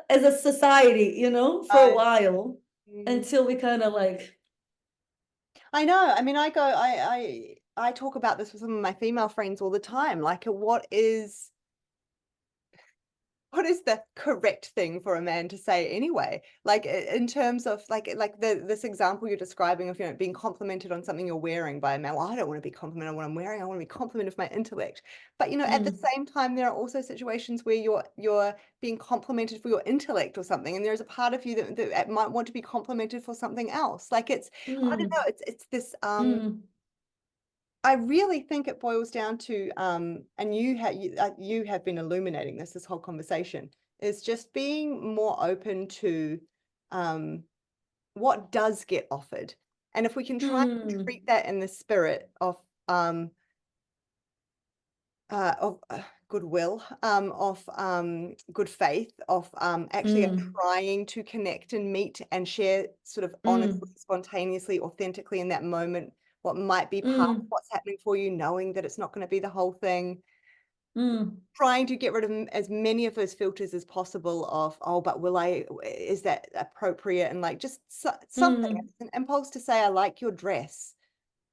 as a society, you know, for a I, while, mm, until we kind of like, I know. I mean, I talk about this with some of my female friends all the time. Like, what is the correct thing for a man to say anyway? Like in terms of like this example you're describing of, you know, being complimented on something you're wearing by a man. Well, I don't want to be complimented on what I'm wearing. I want to be complimented for my intellect. But you know, at the same time, there are also situations where you're being complimented for your intellect or something, and there's a part of you that might want to be complimented for something else. Like I don't know, it's this mm, I really think it boils down to, and you have been illuminating this whole conversation, is just being more open to um, what does get offered. And if we can try and mm, treat that in the spirit of goodwill, of good faith, of actually mm, trying to connect and meet and share sort of honestly, mm, spontaneously, authentically in that moment, what might be part of mm, what's happening for you, knowing that it's not going to be the whole thing, mm, trying to get rid of as many of those filters as possible of, oh, but is that appropriate? And like just something, mm, an impulse to say, I like your dress.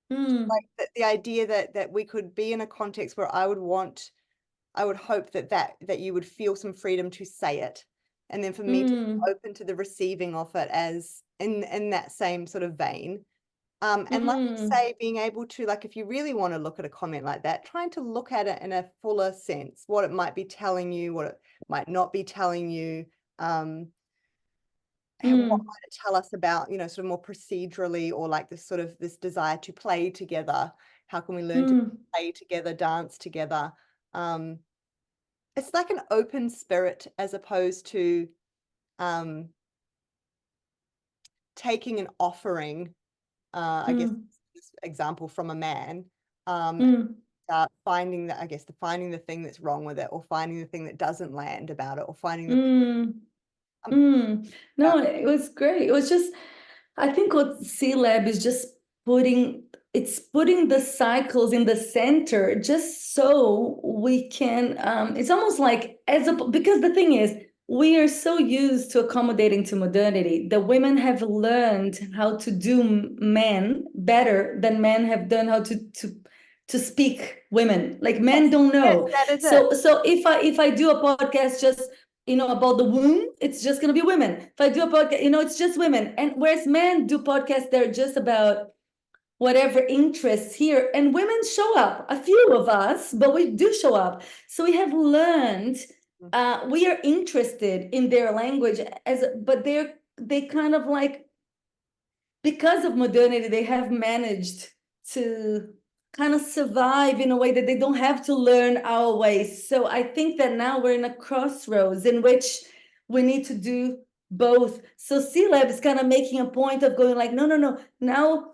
mm, Like the idea that we could be in a context where I would hope that you would feel some freedom to say it, and then for me to be mm, open to the receiving of it as in that same sort of vein. And like you mm, say, being able to, like, if you really want to look at a comment like that, trying to look at it in a fuller sense, what it might be telling you, what it might not be telling you, um, what mm, might it tell us about, you know, sort of more procedurally, or like this sort of this desire to play together. How can we learn to mm, play together, dance together? Um, it's like an open spirit as opposed to um, taking an offering, I guess mm, this example from a man, um, mm, finding that, I guess, finding the thing that's wrong with it, or finding the thing that doesn't land about it, or finding the mm, um, mm. uh, No, it was great. It was just, I think what C Lab is just putting, it's putting the cycles in the center just so we can, it's almost like because the thing is, we are so used to accommodating to modernity. The women have learned how to do men better than men have done how to speak women. Like men Yes, don't know. that is So it. so if I do a podcast just about the womb, it's just gonna be women. If I do a podcast, it's just women. And whereas men do podcasts, they're just about whatever interests here, and women show up, a few of us, but we do show up. So we have learned, we are interested in their language, but they kind of like, because of modernity, they have managed to kind of survive in a way that they don't have to learn our ways. So I think that now we're in a crossroads in which we need to do both. So C-Lab is kind of making a point of going like, no, now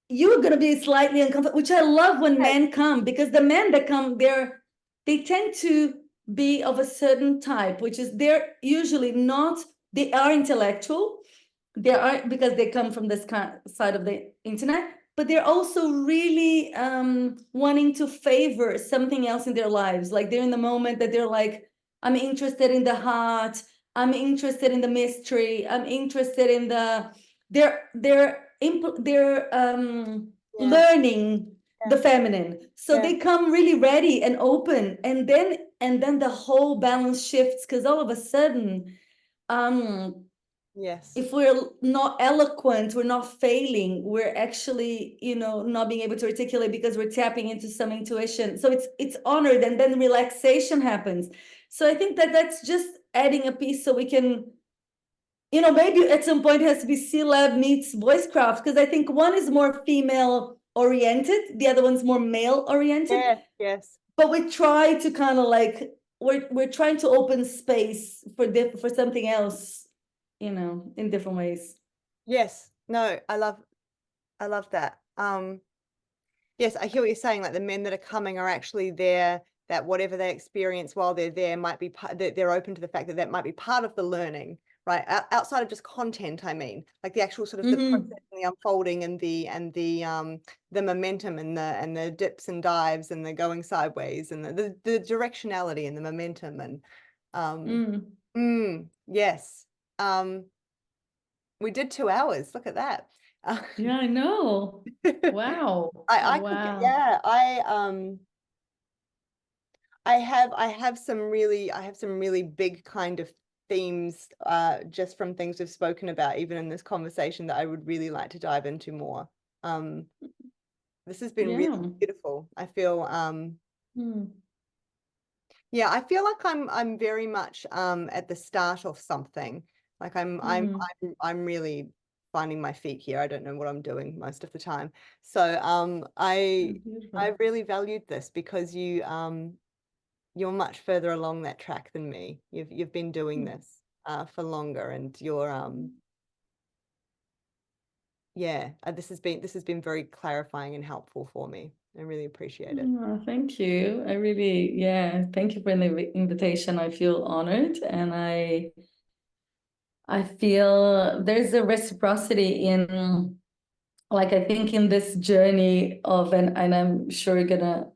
you're going to be slightly uncomfortable, which I love when men come, because the men that come, they tend to be of a certain type, which is they're usually not, they are intellectual, they are, because they come from this kind side of the internet, but they're also really wanting to favor something else in their lives. Like they're in the moment that they're like, I'm interested in the heart, I'm interested in the mystery, I'm interested in the, they're learning the feminine. So they come really ready and open, and then the whole balance shifts, because all of a sudden, Yes. if we're not eloquent, we're not failing, we're actually, not being able to articulate because we're tapping into some intuition. So it's honored, and then relaxation happens. So I think that that's just adding a piece, so we can, maybe at some point it has to be C-Lab meets Voicecraft, because I think one is more female oriented, the other one's more male oriented. Yes. But we try to kind of like, we're trying to open space for something else, in different ways. Yes. No, I love that. Yes, I hear what you're saying. Like the men that are coming are actually there, that whatever they experience while they're there might be part, that they're open to the fact that that might be part of the learning, right? Outside of just content, I mean, like the actual sort of the process and the unfolding and the momentum and the dips and dives and the going sideways and the directionality and the momentum and yes. We did 2 hours. Look at that. Yeah, I know. Wow. I could, Wow. yeah, I have some really big kind of themes just from things we've spoken about even in this conversation that I would really like to dive into more. This has been really Yeah. beautiful. I feel yeah, I feel like I'm very much at the start of something. Like I'm really finding my feet here. I don't know what I'm doing most of the time. So I Beautiful. really valued this because you're much further along that track than me. You've been doing this for longer, and you're yeah, this has been very clarifying and helpful for me. I really appreciate it. Oh, thank you. I really, yeah, thank you for the invitation. I feel honored, and I feel there's a reciprocity in, like, I think in this journey of, and I'm sure you're gonna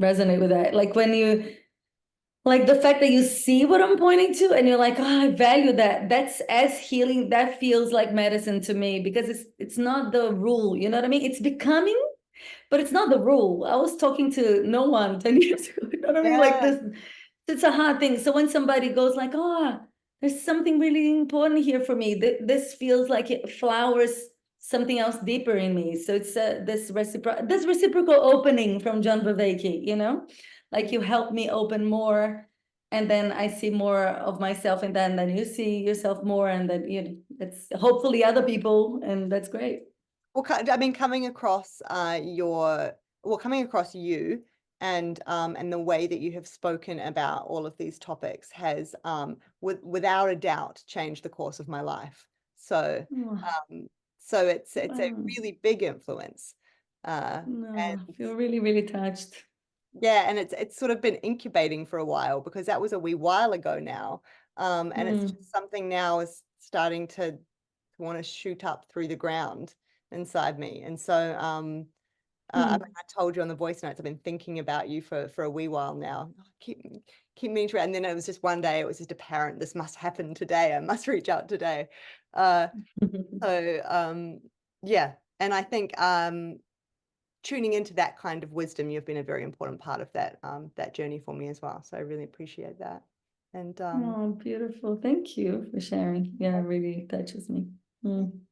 resonate with that. Like when you, like the fact that you see what I'm pointing to and you're like, oh, I value that. That's as healing. That feels like medicine to me, because it's not the rule. You know what I mean? It's becoming, but it's not the rule. I was talking to no one 10 years ago. You know what I mean? Like Yeah. this, it's a hard thing. So when somebody goes like, oh, there's something really important here for me, this feels like it flowers something else deeper in me. So it's this reciprocal opening from John Vervaeke, like you help me open more, and then I see more of myself, and then you see yourself more, and then it's hopefully other people, and that's great. Well, I mean, coming across coming across you and the way that you have spoken about all of these topics has without a doubt changed the course of my life. So so it's a really big influence. No, I And feel really, really touched. yeah, and it's sort of been incubating for a while because that was a wee while ago now. And it's just something now is starting to want to shoot up through the ground inside me. And so I Hmm. mean, I told you on the voice notes, I've been thinking about you for a wee while now. Keep meaning to, and then it was just one day, it was just apparent, this must happen today. I must reach out today. So yeah, and I think tuning into that kind of wisdom, you've been a very important part of that journey for me as well. So I really appreciate that. And Oh, beautiful. Thank you for sharing. Yeah, it really touches me. Mm.